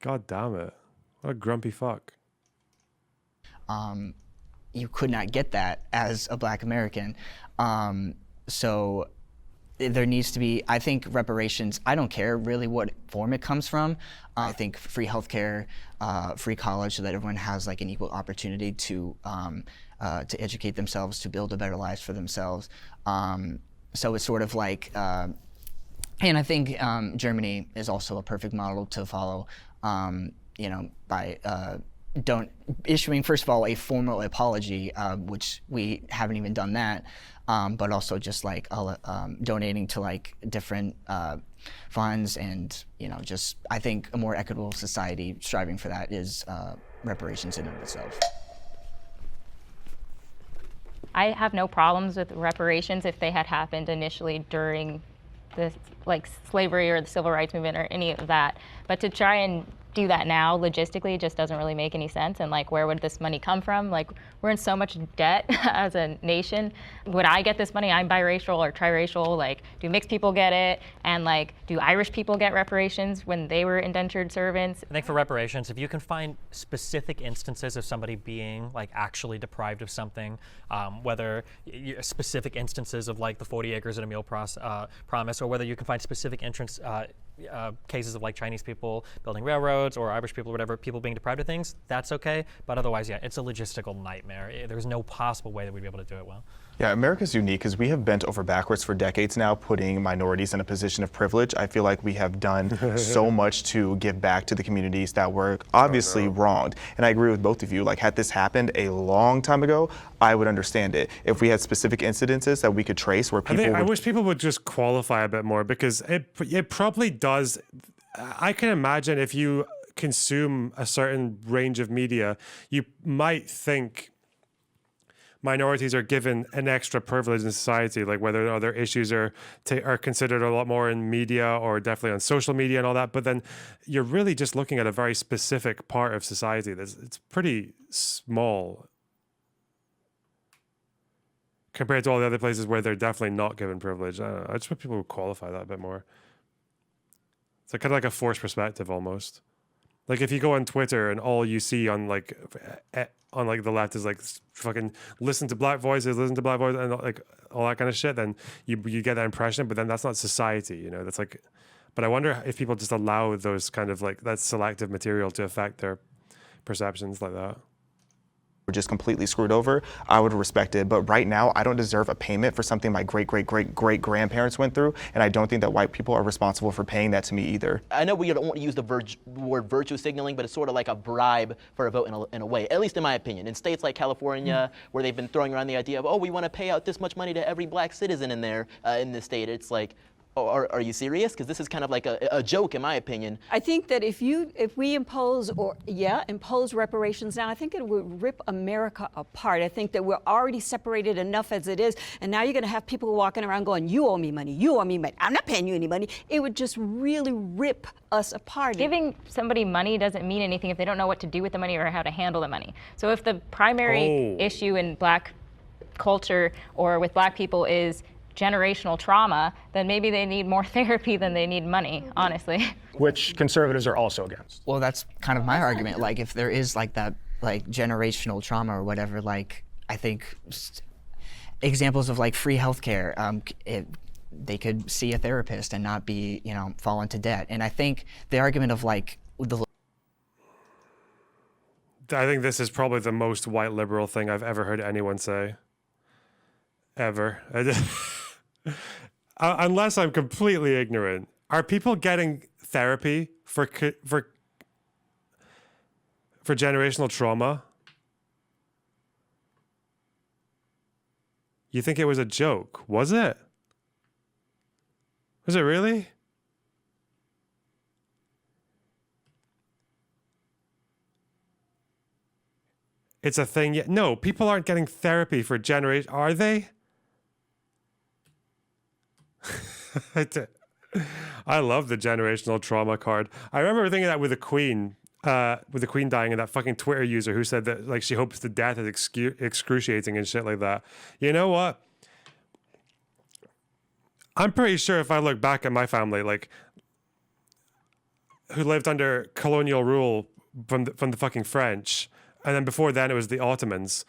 God damn it! What a grumpy fuck. You could not get that as a black American. So there needs to be, I think, reparations. I don't care really what form it comes from. I think free healthcare, free college, so that everyone has like an equal opportunity to educate themselves, to build a better life for themselves. So it's sort of like, and I think Germany is also a perfect model to follow. By issuing, first of all, a formal apology, which we haven't even done that, but also just like donating to like different funds, and just I think a more equitable society striving for that is reparations in and of itself. I have no problems with reparations if they had happened initially during the like slavery or the civil rights movement or any of that, but to try and do that now logistically just doesn't really make any sense. And like, where would this money come from? Like, we're in so much debt as a nation. Would I get this money? I'm biracial or triracial. Like, do mixed people get it? And like, do Irish people get reparations when they were indentured servants? I think for reparations, if you can find specific instances of somebody being like actually deprived of something, whether specific instances of like the 40 acres and a meal promise, or whether you can find specific cases of like Chinese people building railroads or Irish people or whatever, people being deprived of things, that's okay. But otherwise, yeah, it's a logistical nightmare. There's no possible way that we'd be able to do it well. Yeah, America's unique because we have bent over backwards for decades now, putting minorities in a position of privilege. I feel like we have done so much to give back to the communities that were obviously wronged. And I agree with both of you. Like, had this happened a long time ago, I would understand it. If we had specific incidences that we could trace where people I wish people would just qualify a bit more, because it probably does. I can imagine if you consume a certain range of media, you might think, minorities are given an extra privilege in society, like whether other issues are considered a lot more in media or definitely on social media and all that. But then you're really just looking at a very specific part of society it's pretty small compared to all the other places where they're definitely not given privilege. I don't know. I just wish people would qualify that a bit more. It's like kind of like a forced perspective almost. Like if you go on Twitter and all you see on like the left is like fucking listen to black voices, and like all that kind of shit, then you get that impression, but then that's not society, you know. That's like, but I wonder if people just allow those kind of like that selective material to affect their perceptions like that. We're just completely screwed over, I would respect it. But right now, I don't deserve a payment for something my great-great-great-great-grandparents went through, and I don't think that white people are responsible for paying that to me either. I know we don't want to use the word virtue signaling, but it's sort of like a bribe for a vote in a way, at least in my opinion. In states like California, where they've been throwing around the idea of, oh, we want to pay out this much money to every black citizen in there, in this state, it's like, oh, are you serious? Because this is kind of like a joke, in my opinion. I think that if we impose reparations now, I think it would rip America apart. I think that we're already separated enough as it is, and now you're going to have people walking around going, "You owe me money. You owe me money. I'm not paying you any money." It would just really rip us apart. Giving somebody money doesn't mean anything if they don't know what to do with the money or how to handle the money. So if the primary issue in black culture or with black people is generational trauma, then maybe they need more therapy than they need money, honestly. Which conservatives are also against. Well, that's kind of my argument. Like, if there is like that, like generational trauma or whatever, like I think examples of like free healthcare, they could see a therapist and not be, fall into debt. And I think the argument of like I think this is probably the most white liberal thing I've ever heard anyone say. Ever. Unless I'm completely ignorant, are people getting therapy for generational trauma? You think it was a joke? Was it? Was it really? It's a thing yet? No, people aren't getting therapy for generation. Are they? I love the generational trauma card. I remember thinking that with the Queen dying, and that fucking Twitter user who said that like she hopes the death is excruciating and shit like that. You know what? I'm pretty sure if I look back at my family, like who lived under colonial rule from the fucking French, and then before then it was the Ottomans.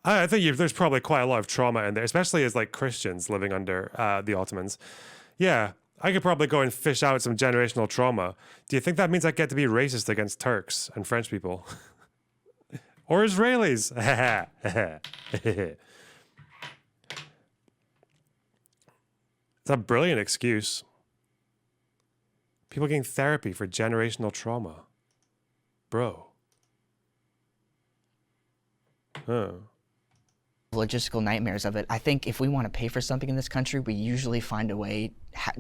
I think there's probably quite a lot of trauma in there, especially as like Christians living under the Ottomans. Yeah, I could probably go and fish out some generational trauma. Do you think that means I get to be racist against Turks and French people? Or Israelis? It's a brilliant excuse. People getting therapy for generational trauma. Bro. Huh. Logistical nightmares of it. I think if we want to pay for something in this country, we usually find a way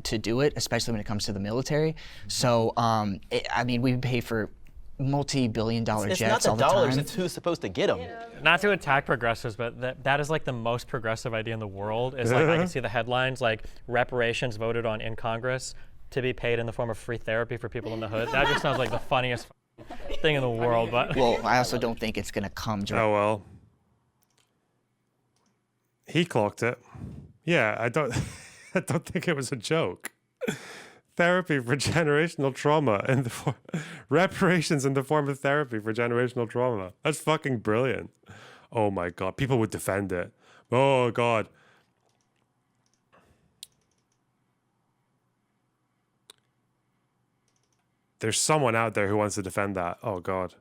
to do it, especially when it comes to the military. So, I mean, we pay for multi-billion-dollar jets all the time. It's not the dollars, it's who's supposed to get them. Not to attack progressives, but that is like the most progressive idea in the world. Is like I can see the headlines like reparations voted on in Congress to be paid in the form of free therapy for people in the hood. That just sounds like the funniest thing in the world. But well, I also don't think it's gonna come. Oh well. He clocked it. Yeah, I don't think it was a joke. Therapy for generational trauma and reparations in the form of therapy for generational trauma. That's fucking brilliant. Oh my God. People would defend it. Oh God. There's someone out there who wants to defend that. Oh God.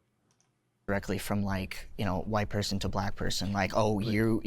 Directly from like, white person to black person, like, oh, your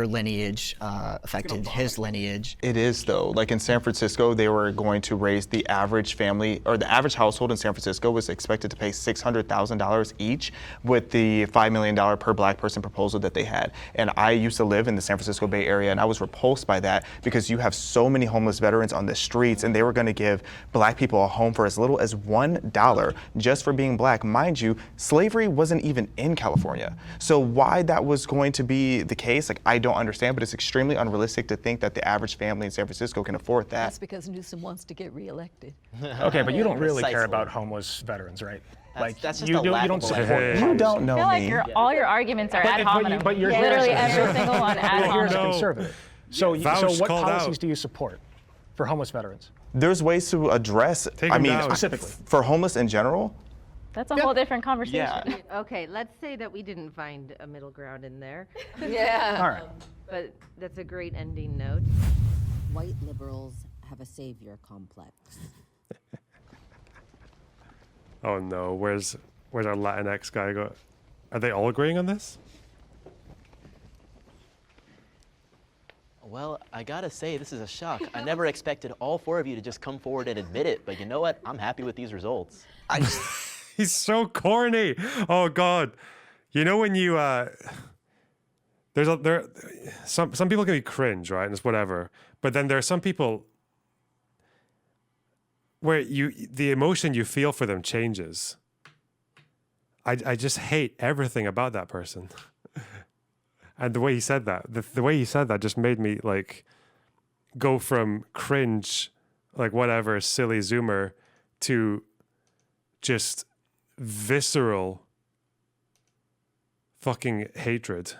lineage affected his lineage. It is though. Like in San Francisco, they were going to raise the average family, or the average household in San Francisco was expected to pay $600,000 each with the $5 million per black person proposal that they had. And I used to live in the San Francisco Bay Area, and I was repulsed by that because you have so many homeless veterans on the streets, and they were going to give black people a home for as little as $1 just for being black. Mind you, slavery wasn't even in California. So why that was going to be the case, like, I don't understand, but it's extremely unrealistic to think that the average family in San Francisco can afford that. That's because Newsom wants to get reelected. Okay, but you don't really care Precisely. about homeless veterans, right? That's just you a don't, lack you don't of support awareness. it. You don't know I feel me. like all your arguments are ad hominem. But you're literally here as every single one ad You're here as a hominem. conservative. So, Vouch so what called policies out. do you support for homeless veterans? There's ways to address, Take I them mean, down. Specifically. for homeless in general, That's a whole different conversation. Okay, let's say that we didn't find a middle ground in there. Yeah. All right. But that's a great ending note. White liberals have a savior complex. Oh no, where's our Latinx guy go? Are they all agreeing on this? Well, I gotta say, this is a shock. I never expected all four of you to just come forward and admit it, but you know what? I'm happy with these results. He's so corny. Oh God, you know when you some people can be cringe, right? And it's whatever. But then there are some people where the emotion you feel for them changes. I just hate everything about that person. And the way he said that, the way he said that just made me like go from cringe, like whatever, silly Zoomer, to just visceral fucking hatred.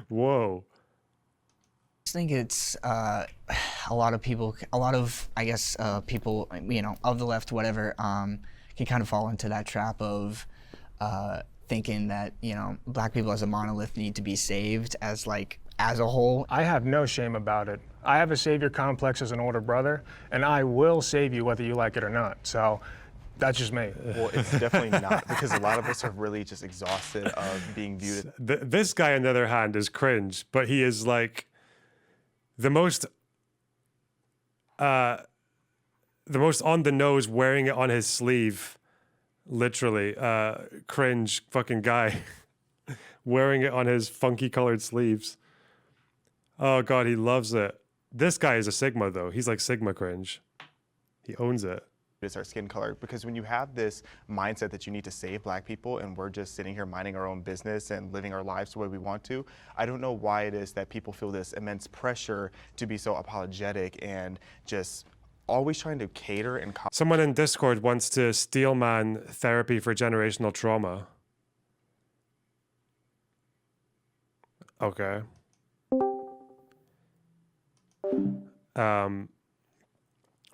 Whoa. I think it's a lot of people, I guess, people, you know, of the left, whatever, can kind of fall into that trap of thinking that, you know, black people as a monolith need to be saved as a whole. I have no shame about it. I have a savior complex as an older brother, and I will save you whether you like it or not. So that's just me. well, it's definitely not, because a lot of us are really just exhausted of being viewed. This guy, on the other hand, is cringe, but he is like the most on the nose, wearing it on his sleeve, literally, cringe fucking guy, wearing it on his funky colored sleeves. Oh God, he loves it. This guy is a Sigma though. He's like Sigma cringe. He owns it. It's our skin color, because when you have this mindset that you need to save black people and we're just sitting here minding our own business and living our lives the way we want to, I don't know why it is that people feel this immense pressure to be so apologetic and just always trying to cater and... Someone in Discord wants to steelman therapy for generational trauma. Okay.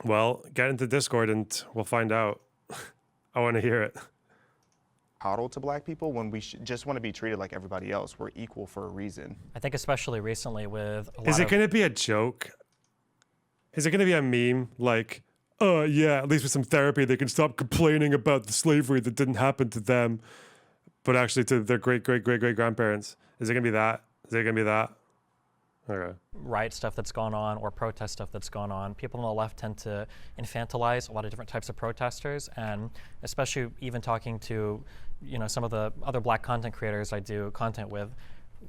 Well, get into Discord and we'll find out. I want to hear it. Coddle to black people when we just want to be treated like everybody else. We're equal for a reason. I think especially recently with a lot Is it of- going to be a joke? Is it going to be a meme like, oh yeah, at least with some therapy they can stop complaining about the slavery that didn't happen to them, but actually to their great-great-great-great-grandparents? Is it going to be that? Is it going to be that? Okay. riot stuff that's gone on or protest stuff that's gone on, people on the left tend to infantilize a lot of different types of protesters, and especially even talking to, you know, some of the other black content creators I do content with,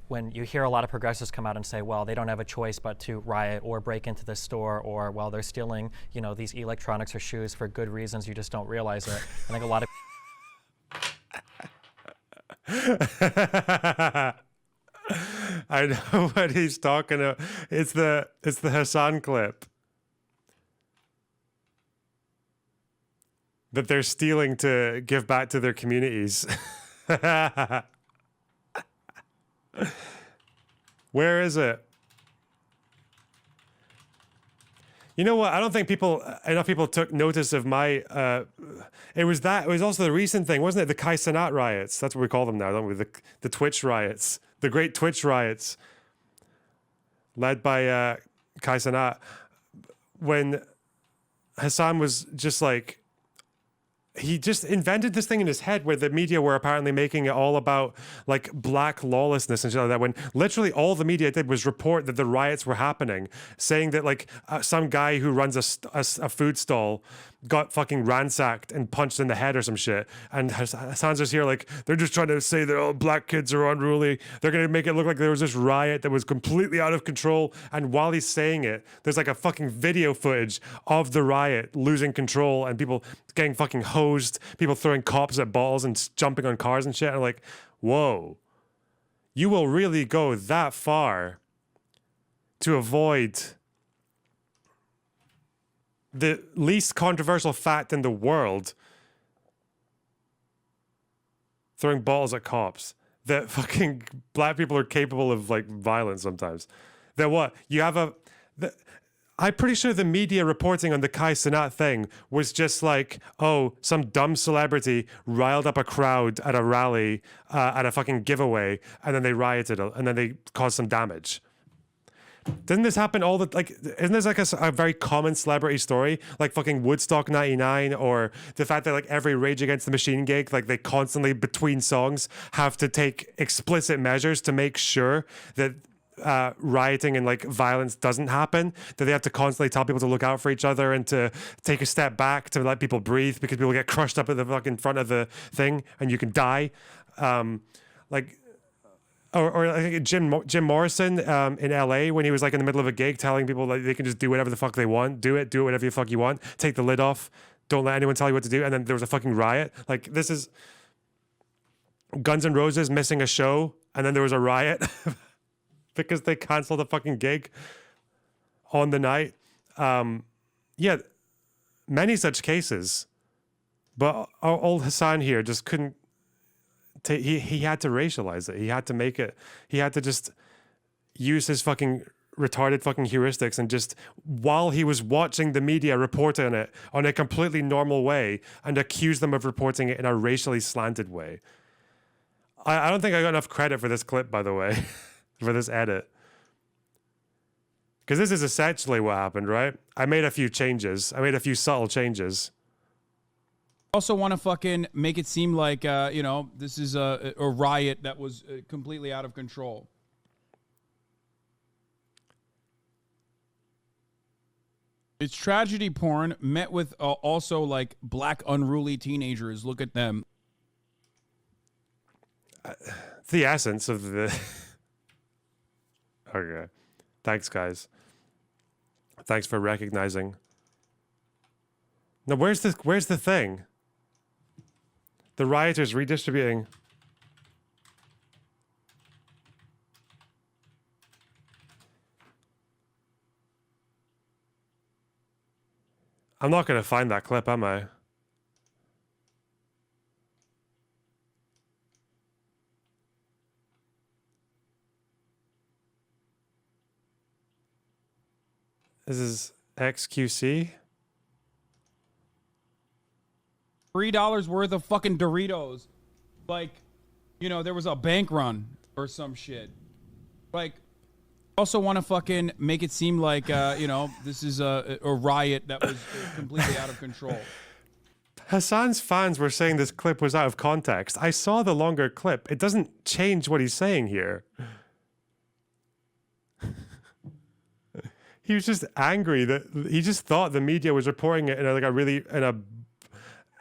when you hear a lot of progressives come out and say, well, they don't have a choice but to riot or break into the store, or, well, they're stealing, you know, these electronics or shoes for good reasons, you just don't realize it. I think a lot of I know what he's talking about. It's the Hassan clip that they're stealing to give back to their communities. Where is it? You know what? I don't think enough people took notice of my. It was also the recent thing, wasn't it? The Kai Cenat riots. That's what we call them now, don't we? The Twitch riots, the Great Twitch riots, led by Kai Cenat. When Hassan was just like, he just invented this thing in his head where the media were apparently making it all about like black lawlessness and shit like that, when literally all the media did was report that the riots were happening, saying that like some guy who runs a food stall got fucking ransacked and punched in the head or some shit. And Hassan's just here like, they're just trying to say that all black kids are unruly. They're going to make it look like there was this riot that was completely out of control. And while he's saying it, there's like a fucking video footage of the riot losing control and people getting fucking hosed, people throwing cops at balls and jumping on cars and shit. And I'm like, whoa, you will really go that far to avoid the least controversial fact in the world, throwing balls at cops, that fucking black people are capable of like violence sometimes. That what? You have I'm pretty sure the media reporting on the Kai Cenat thing was just like, oh, some dumb celebrity riled up a crowd at a rally, at a fucking giveaway, and then they rioted, and then they caused some damage. Doesn't this happen all the, like, isn't this like a very common celebrity story? Like fucking Woodstock 99, or the fact that like every Rage Against the Machine gig, like they constantly between songs have to take explicit measures to make sure that rioting and like violence doesn't happen, that they have to constantly tell people to look out for each other and to take a step back to let people breathe because people get crushed up at the fucking front of the thing and you can die. Like, or like Jim Morrison in LA when he was like in the middle of a gig telling people like they can just do whatever the fuck they want, do it whatever the fuck you want, take the lid off, don't let anyone tell you what to do, and then there was a fucking riot. Like, this is Guns N' Roses missing a show and then there was a riot because they canceled a fucking gig on the night. Yeah, many such cases, but our old Hassan here just couldn't. He had to racialize it. He had to make it. He had to just use his fucking retarded fucking heuristics and just, while he was watching the media report on it on a completely normal way, and accuse them of reporting it in a racially slanted way. I don't think I got enough credit for this clip, by the way, for this edit. Because this is essentially what happened, right? I made a few changes. I made a few subtle changes. Also want to fucking make it seem like, this is a riot that was completely out of control. It's tragedy porn met with also like black unruly teenagers. Look at them. The essence of the... Okay. Thanks, guys. Thanks for recognizing. Now, where's the thing? The rioters redistributing. I'm not going to find that clip, am I? This is XQC. $3 worth of fucking Doritos. Like, there was a bank run or some shit. Like, also want to fucking make it seem like, this is a riot that was completely out of control. Hassan's fans were saying this clip was out of context. I saw the longer clip. It doesn't change what he's saying here. He was just angry that he just thought the media was reporting it in a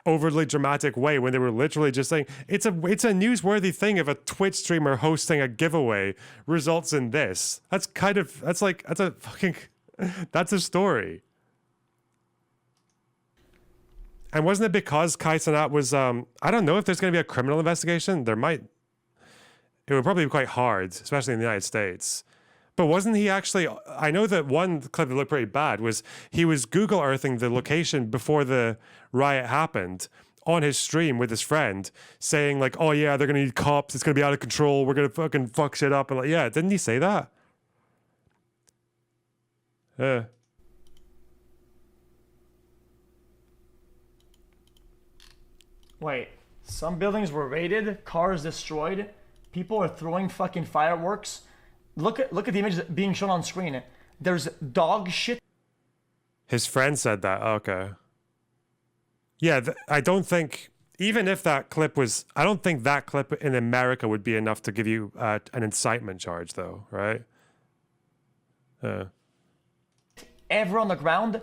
overly dramatic way when they were literally just saying it's a newsworthy thing if a Twitch streamer hosting a giveaway results in this. That's a story. And wasn't it because Kai Cenat was I don't know if there's going to be a criminal investigation. It would probably be quite hard, especially in the United States. But wasn't he actually, I know that one clip that looked pretty bad was he was Google Earthing the location before the riot happened on his stream with his friend, saying like, oh yeah, they're going to need cops, it's going to be out of control, we're going to fucking fuck shit up. And like, yeah, didn't he say that? Yeah. Wait, some buildings were raided, cars destroyed, people are throwing fucking fireworks. Look at the images being shown on screen. There's dog shit. His friend said that. Okay. Yeah, I don't think, even if that clip was, I don't think that clip in America would be enough to give you an incitement charge, though, right? Ever on the ground.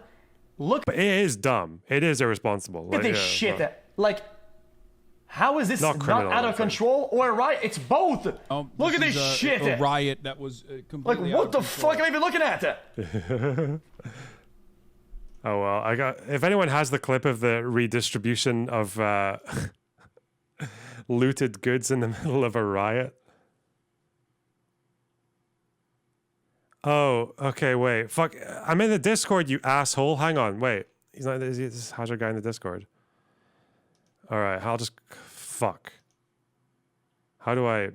Look But it is dumb. It is irresponsible. at this shit. Like, how is this not out of control or a riot? It's both. Look at this shit. A riot that was completely Like, what the fuck am I even looking at? Oh well, if anyone has the clip of the redistribution of looted goods in the middle of a riot. Oh, okay, wait. Fuck, I'm in the Discord, you asshole. Hang on, wait. He's not. Is this Hajar guy in the Discord? All right, I'll just. Fuck. How do I?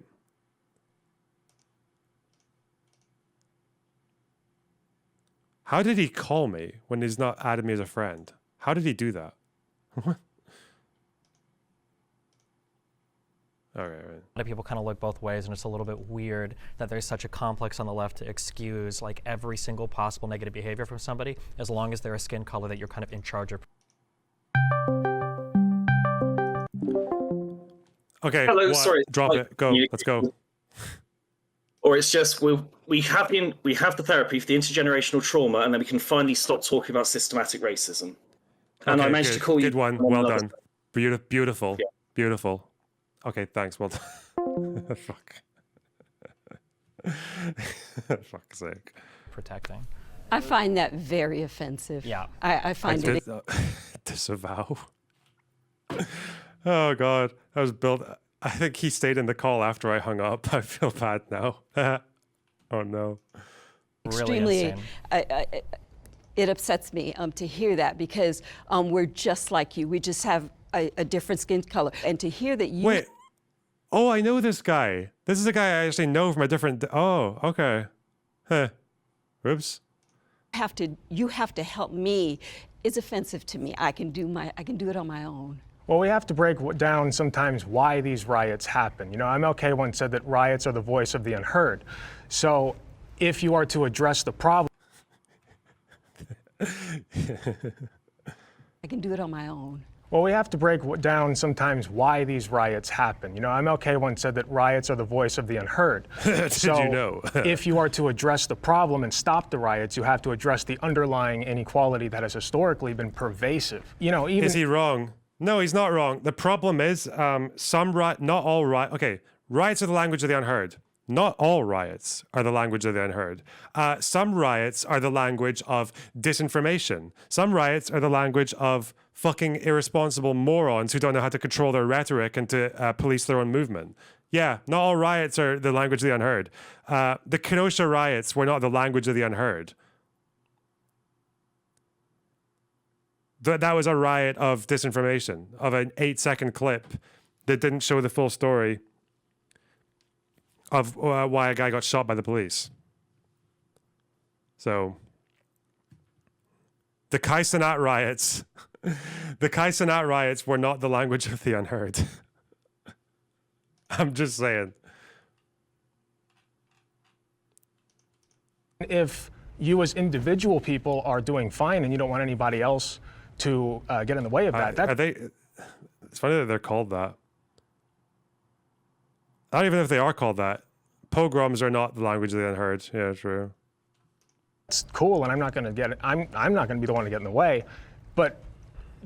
How did he call me when he's not added me as a friend? How did he do that? What? Okay, right. A lot of people kind of look both ways, and it's a little bit weird that there's such a complex on the left to excuse like every single possible negative behavior from somebody, as long as they're a skin color that you're kind of in charge of. Okay. Hello, sorry. Drop it. Go. Let's go. Or it's just we have the therapy for the intergenerational trauma, and then we can finally stop talking about systematic racism. And Okay, I managed good. to call you. Good one. Well done. Yeah. Beautiful. Beautiful. Okay, thanks. Well done. Fuck. Fuck's sake. Protecting. I find that very offensive. Yeah. I find it. Disavow. Oh God, I was built. I think he stayed in the call after I hung up. I feel bad now. Oh no. Extremely. It upsets me to hear that because we're just like you. We just have a different skin color, and to hear that you. Wait. Oh, I know this guy. This is a guy I actually know from a different. Oh, okay. Huh. Whoops. You have to help me. It's offensive to me. I can do it on my own. Well, we have to break down sometimes why these riots happen. You know, MLK once said that riots are the voice of the unheard. So if you are to address the problem. I can do it on my own. Well, we have to break down sometimes why these riots happen. You know, MLK once said that riots are the voice of the unheard. Did you know? If you are to address the problem and stop the riots, you have to address the underlying inequality that has historically been pervasive. You know, even. Is he wrong? No, he's not wrong. The problem is not all riots. Okay, riots are the language of the unheard. Not all riots are the language of the unheard. Some riots are the language of disinformation. Some riots are the language of fucking irresponsible morons who don't know how to control their rhetoric and to police their own movement. Yeah, not all riots are the language of the unheard. The Kenosha riots were not the language of the unheard. That was a riot of disinformation, of an 8-second clip that didn't show the full story of why a guy got shot by the police. So, the Kai Cenat riots, were not the language of the unheard. I'm just saying. If you as individual people are doing fine and you don't want anybody else to get in the way of that. It's funny that they're called that. I don't even know if they are called that. Pogroms are not the language of the unheard. Yeah, true. It's cool, and I'm not going to get it. I'm not going to be the one to get in the way, but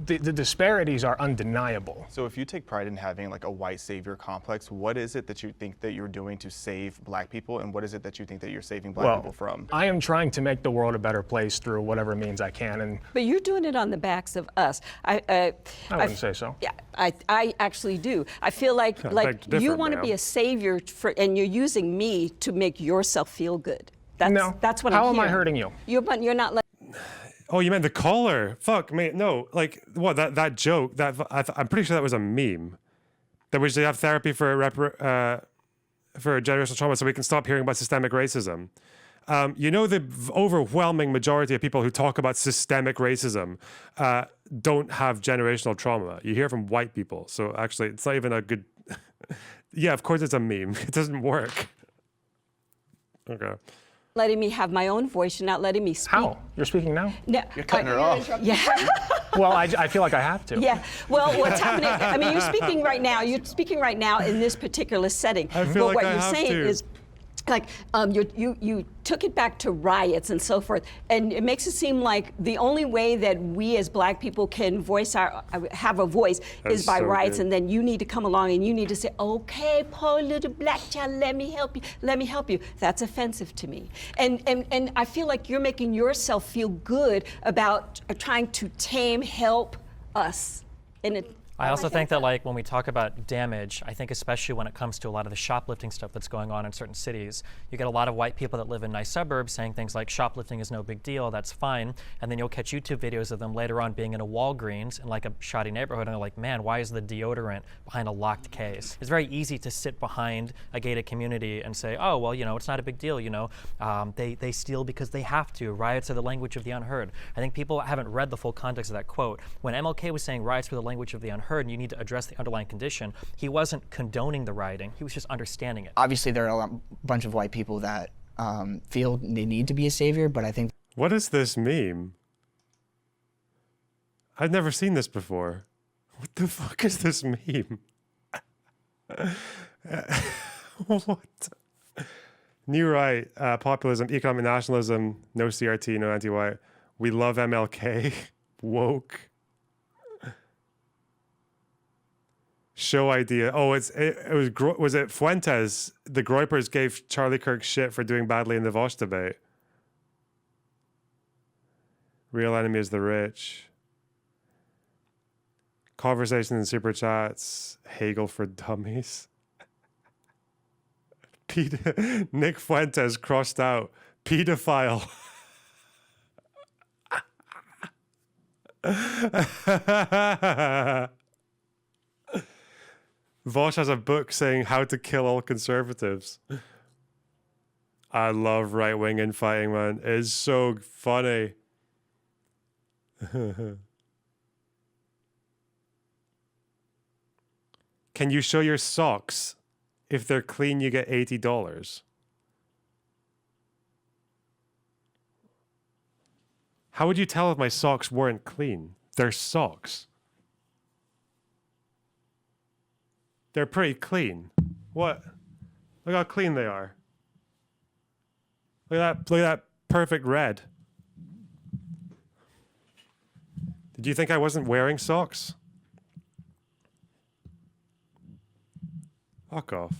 the disparities are undeniable. So if you take pride in having like a white savior complex, what is it that you think that you're doing to save black people, and what is it that you think that you're saving black people from? I am trying to make the world a better place through whatever means I can. And but you're doing it on the backs of us. I wouldn't say so. Yeah, I actually do. I feel like you want to be a savior and you're using me to make yourself feel good. That's what I'm hearing. How am I hurting you? You're not letting. Oh, you meant the caller? Fuck me. No, like what? That joke. I'm pretty sure that was a meme. That we should have therapy for generational trauma, so we can stop hearing about systemic racism. You know, the overwhelming majority of people who talk about systemic racism don't have generational trauma. You hear from white people, so actually, it's not even a good. Yeah, of course, it's a meme. It doesn't work. Okay. Letting me have my own voice. You're not letting me speak. How? You're speaking now? No. You're cutting her off. Yeah. Well, I feel like I have to. Yeah. Well, what's happening? I mean, you're speaking right now. You're speaking right now in this particular setting. I feel but like what I you're have saying to. is, like you took it back to riots and so forth, and it makes it seem like the only way that we as Black people can have a voice is by riots, and then you need to come along and you need to say, okay, poor little Black child, let me help you. That's offensive to me, and I feel like you're making yourself feel good about trying to help us, and I also think that, like, when we talk about damage, I think especially when it comes to a lot of the shoplifting stuff that's going on in certain cities, you get a lot of white people that live in nice suburbs saying things like shoplifting is no big deal, that's fine, and then you'll catch YouTube videos of them later on being in a Walgreens in like a shoddy neighborhood, and they're like, man, why is the deodorant behind a locked case? It's very easy to sit behind a gated community and say, oh, well, you know, it's not a big deal, you know, they steal because they have to. Riots are the language of the unheard. I think people haven't read the full context of that quote. When MLK was saying riots were the language of the unheard, and you need to address the underlying condition, he wasn't condoning the rioting, he was just understanding it. Obviously, there are a bunch of white people that feel they need to be a savior, but I think... What is this meme? I've never seen this before. What the fuck is this meme? What? New right, populism, economic nationalism, no CRT, no anti-white. We love MLK. Woke. Show idea. Oh, was it Fuentes? The Groypers gave Charlie Kirk shit for doing badly in the Vosh debate. Real enemy is the rich. Conversations in super chats. Hegel for dummies. Nick Fuentes crossed out. Pedophile. Vosh has a book saying how to kill all conservatives. I love right-wing infighting, man. It's so funny. Can you show your socks? If they're clean, you get $80. How would you tell if my socks weren't clean? They're socks. They're pretty clean. What? Look how clean they are. Look at that perfect red. Did you think I wasn't wearing socks? Fuck off.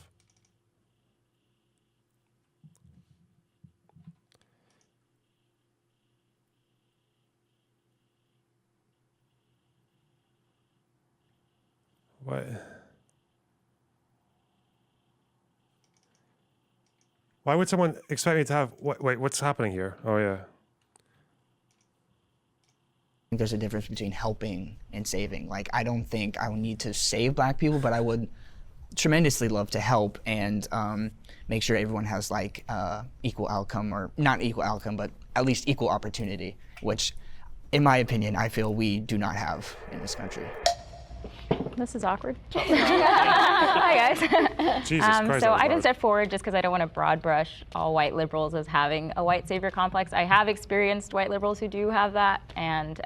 What? Why would someone expect me to have... Wait, what's happening here? Oh, yeah. There's a difference between helping and saving. Like, I don't think I would need to save Black people, but I would tremendously love to help and make sure everyone has, like, equal outcome, or not equal outcome, but at least equal opportunity, which, in my opinion, I feel we do not have in this country. This is awkward. Hi, guys. Jesus Christ, so I didn't step forward just because I don't want to broad brush all white liberals as having a white savior complex. I have experienced white liberals who do have that, and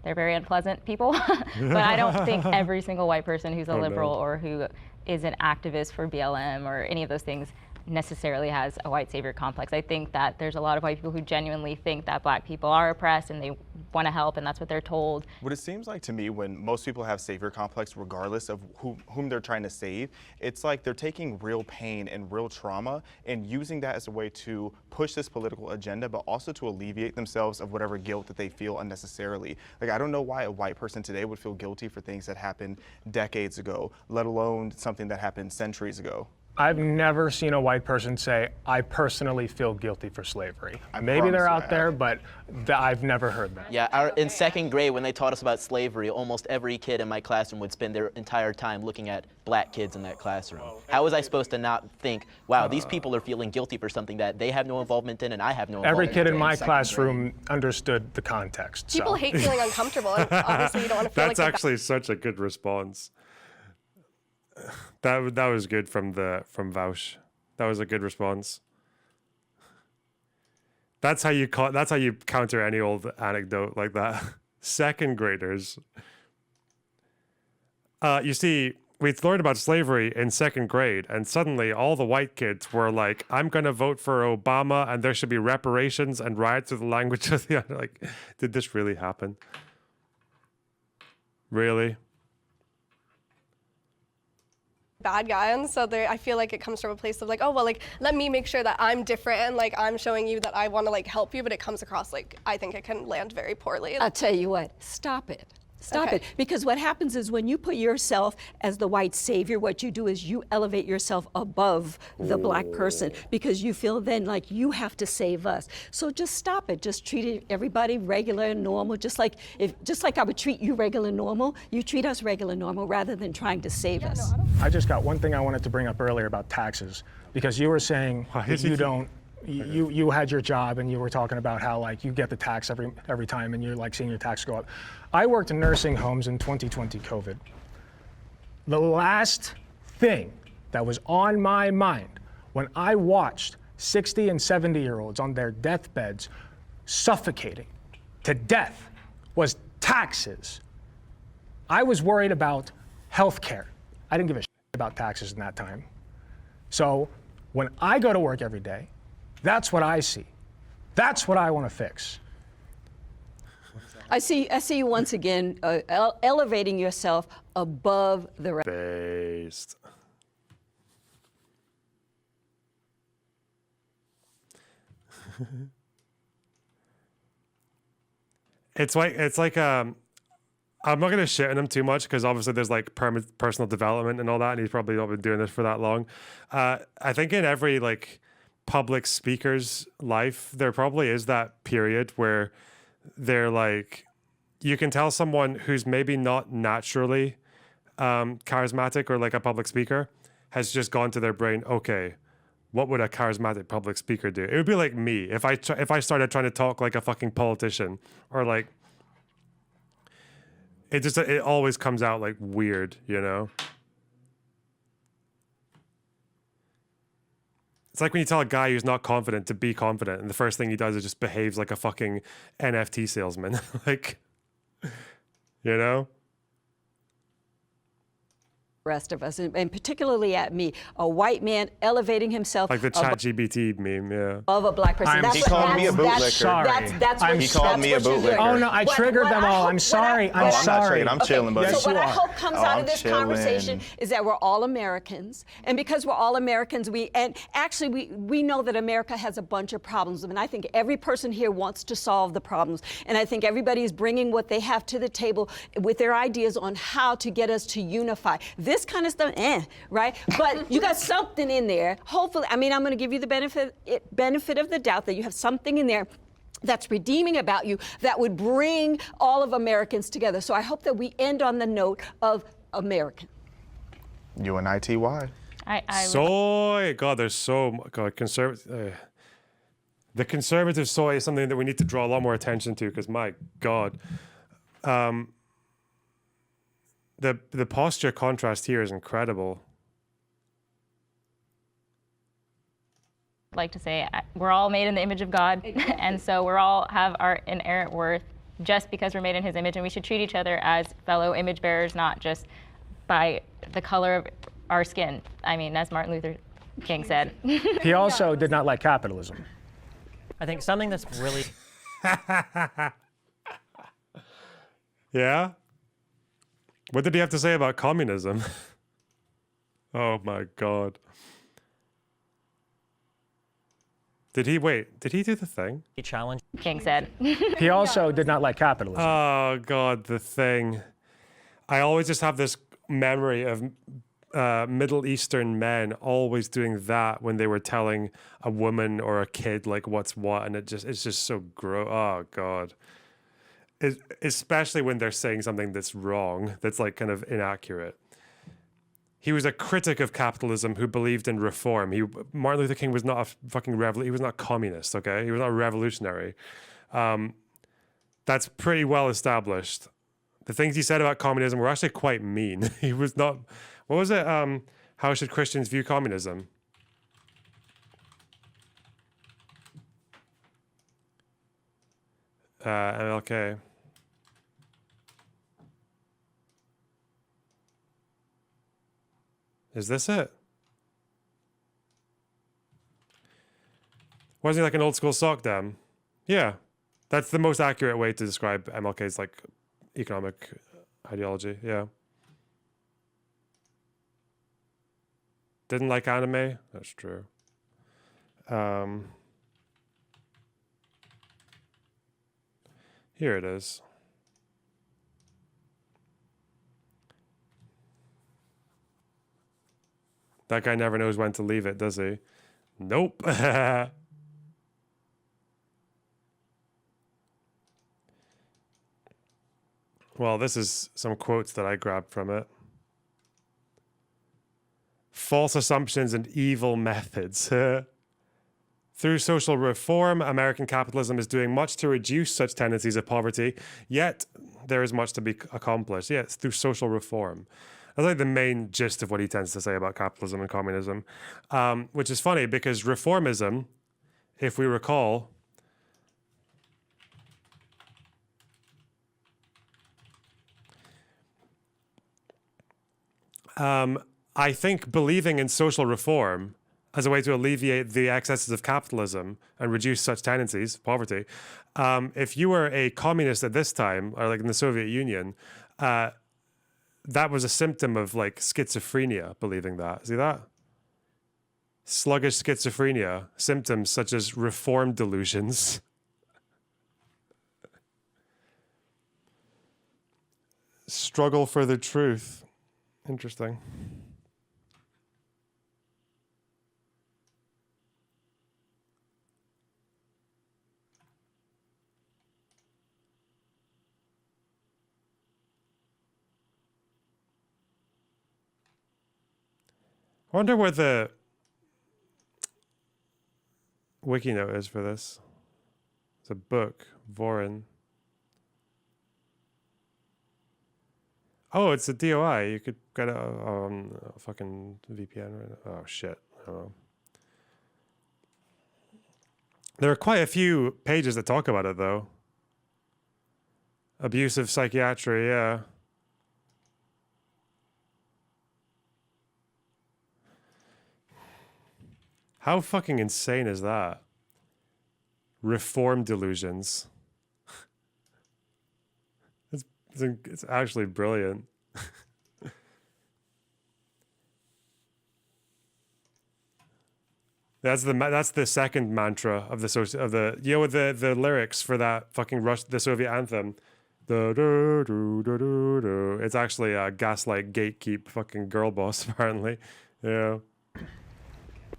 they're very unpleasant people. But I don't think every single white person who's a liberal or who is an activist for BLM or any of those things necessarily has a white savior complex. I think that there's a lot of white people who genuinely think that Black people are oppressed and they want to help, and that's what they're told. What it seems like to me, when most people have savior complex, regardless of whom they're trying to save, it's like they're taking real pain and real trauma and using that as a way to push this political agenda, but also to alleviate themselves of whatever guilt that they feel unnecessarily. Like, I don't know why a white person today would feel guilty for things that happened decades ago, let alone something that happened centuries ago. I've never seen a white person say, I personally feel guilty for slavery. Maybe they're out there, but I've never heard that. Yeah, in second grade, when they taught us about slavery, almost every kid in my classroom would spend their entire time looking at Black kids in that classroom. How was I supposed to not think, wow, these people are feeling guilty for something that they have no involvement in and I have no involvement in? Every kid in my classroom understood the context. People hate feeling uncomfortable, and obviously you don't want to feel like That's actually such a good response. That was good from Vaush. That was a good response. That's how you counter any old anecdote like that. Second graders. You see, we learned about slavery in second grade, and suddenly all the white kids were like, I'm going to vote for Obama and there should be reparations and riots with the language of the, like, did this really happen? Really? Bad guy, and so I feel like it comes from a place of like, oh well, like let me make sure that I'm different and like I'm showing you that I want to like help you, but it comes across like I think it can land very poorly. I'll tell you what, stop it. Stop it. Because what happens is when you put yourself as the white savior, what you do is you elevate yourself above the black person because you feel then like you have to save us. So just stop it. Just treat everybody regular and normal. Just like I would treat you regular and normal, you treat us regular and normal rather than trying to save us. I just got one thing I wanted to bring up earlier about taxes, because you were saying that you don't. You had your job and you were talking about how like you get the tax every time and you're like seeing your tax go up. I worked in nursing homes in 2020 COVID. The last thing that was on my mind when I watched 60 and 70-year-olds on their deathbeds suffocating to death was taxes. I was worried about health care. I didn't give a shit about taxes in that time. So when I go to work every day, that's what I see. That's what I want to fix. I see you once again elevating yourself above the rest. Based. It's like I'm not gonna shit on him too much because obviously there's like personal development and all that, and he's probably not been doing this for that long. I think in every like public speaker's life, there probably is that period where they're like, you can tell someone who's maybe not naturally charismatic or like a public speaker has just gone to their brain, okay, what would a charismatic public speaker do? It would be like me if I started trying to talk like a fucking politician, or like it always comes out like weird, you know? It's like when you tell a guy who's not confident to be confident, and the first thing he does is just behaves like a fucking NFT salesman. Like, you know? Rest of us, and particularly at me, a white man elevating himself like the ChatGPT meme, yeah. Of a black person. He called me a bootlicker. He called me a bootlicker. Oh no, I triggered them all. I'm sorry. I'm sorry. I'm chilling, buddy. So what I hope comes out of this conversation is that we're all Americans, and because we're all Americans, we know that America has a bunch of problems, and I think every person here wants to solve the problems, and I think everybody is bringing what they have to the table with their ideas on how to get us to unify. This kind of stuff, right? But you got something in there. Hopefully, I mean, I'm going to give you the benefit of the doubt that you have something in there that's redeeming about you that would bring all of Americans together. So I hope that we end on the note of American. UNITY. Soy. God, there's so much. God, conservative. The conservative soy is something that we need to draw a lot more attention to because, my God. The posture contrast here is incredible. Like to say we're all made in the image of God, and so we're all have our inherent worth just because we're made in His image, and we should treat each other as fellow image bearers, not just by the color of our skin. I mean, as Martin Luther King said. He also did not like capitalism. I think something that's really Yeah? What did he have to say about communism? Oh my God. Did he do the thing? He challenged. King said. He also did not like capitalism. Oh God, the thing. I always just have this memory of Middle Eastern men always doing that when they were telling a woman or a kid like what's what, and it's just so gross. Oh God. Especially when they're saying something that's wrong, that's like kind of inaccurate. He was a critic of capitalism who believed in reform. Martin Luther King was not a fucking he was not a communist, okay? He was not a revolutionary. That's pretty well established. The things he said about communism were actually quite mean. He was not, what was it? How should Christians view communism? MLK. Is this it? Wasn't he like an old school sock dam? Yeah. That's the most accurate way to describe MLK's like economic ideology. Yeah. Didn't like anime? That's true. Here it is. That guy never knows when to leave it, does he? Nope. Well, this is some quotes that I grabbed from it. False assumptions and evil methods. Through social reform, American capitalism is doing much to reduce such tendencies of poverty, yet there is much to be accomplished. Yeah, it's through social reform. That's like the main gist of what he tends to say about capitalism and communism, which is funny because reformism, if we recall, I think believing in social reform as a way to alleviate the excesses of capitalism and reduce such tendencies, poverty. If you were a communist at this time, or like in the Soviet Union, that was a symptom of like schizophrenia, believing that. See that? Sluggish schizophrenia, symptoms such as reform delusions. Struggle for the truth. Interesting. I wonder where the wiki note is for this. It's a book, Vorin. Oh, it's a DOI. You could get it on a fucking VPN. Right? Oh, shit. I don't know. There are quite a few pages that talk about it, though. Abusive psychiatry, yeah. How fucking insane is that? Reform delusions. It's actually brilliant. That's the second mantra of the you know the lyrics for that fucking the Soviet anthem. It's actually a gaslight gatekeep fucking girl boss apparently. Yeah.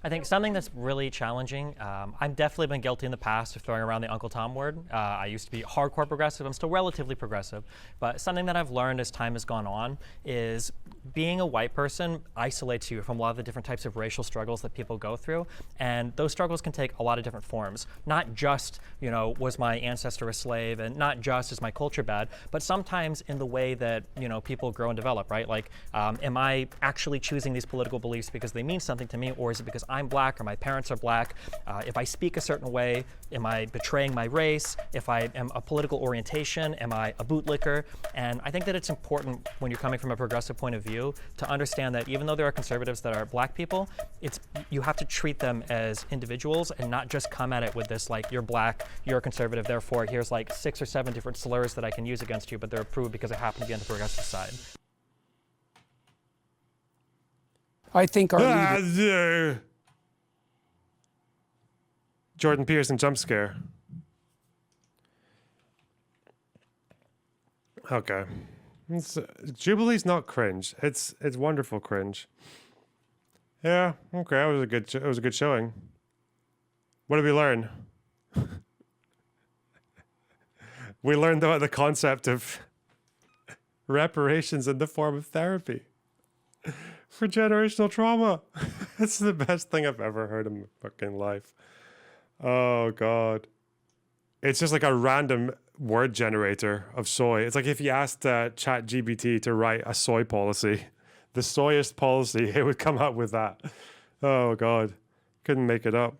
I think something that's really challenging, I've definitely been guilty in the past of throwing around the Uncle Tom word. I used to be hardcore progressive. I'm still relatively progressive. But something that I've learned as time has gone on is being a white person isolates you from a lot of the different types of racial struggles that people go through. And those struggles can take a lot of different forms. Not just, was my ancestor a slave, and not just is my culture bad, but sometimes in the way that, people grow and develop, right? Like, am I actually choosing these political beliefs because they mean something to me, or is it because I'm black or my parents are black? If I speak a certain way, am I betraying my race? If I am a political orientation, am I a bootlicker? And I think that it's important when you're coming from a progressive point of view to understand that even though there are conservatives that are black people, you have to treat them as individuals and not just come at it with this like, you're black, you're a conservative, therefore here's like 6 or 7 different slurs that I can use against you, but they're approved because I happen to be on the progressive side. I think our leader... Jordan Peterson jump scare. Okay. Jubilee's not cringe. It's wonderful cringe. Yeah, okay. It was a good showing. What did we learn? We learned about the concept of reparations in the form of therapy for generational trauma. It's the best thing I've ever heard in my fucking life. Oh, God. It's just like a random word generator of soy. It's like if you asked ChatGPT to write a soy policy, the soyest policy, it would come up with that. Oh, God. Couldn't make it up.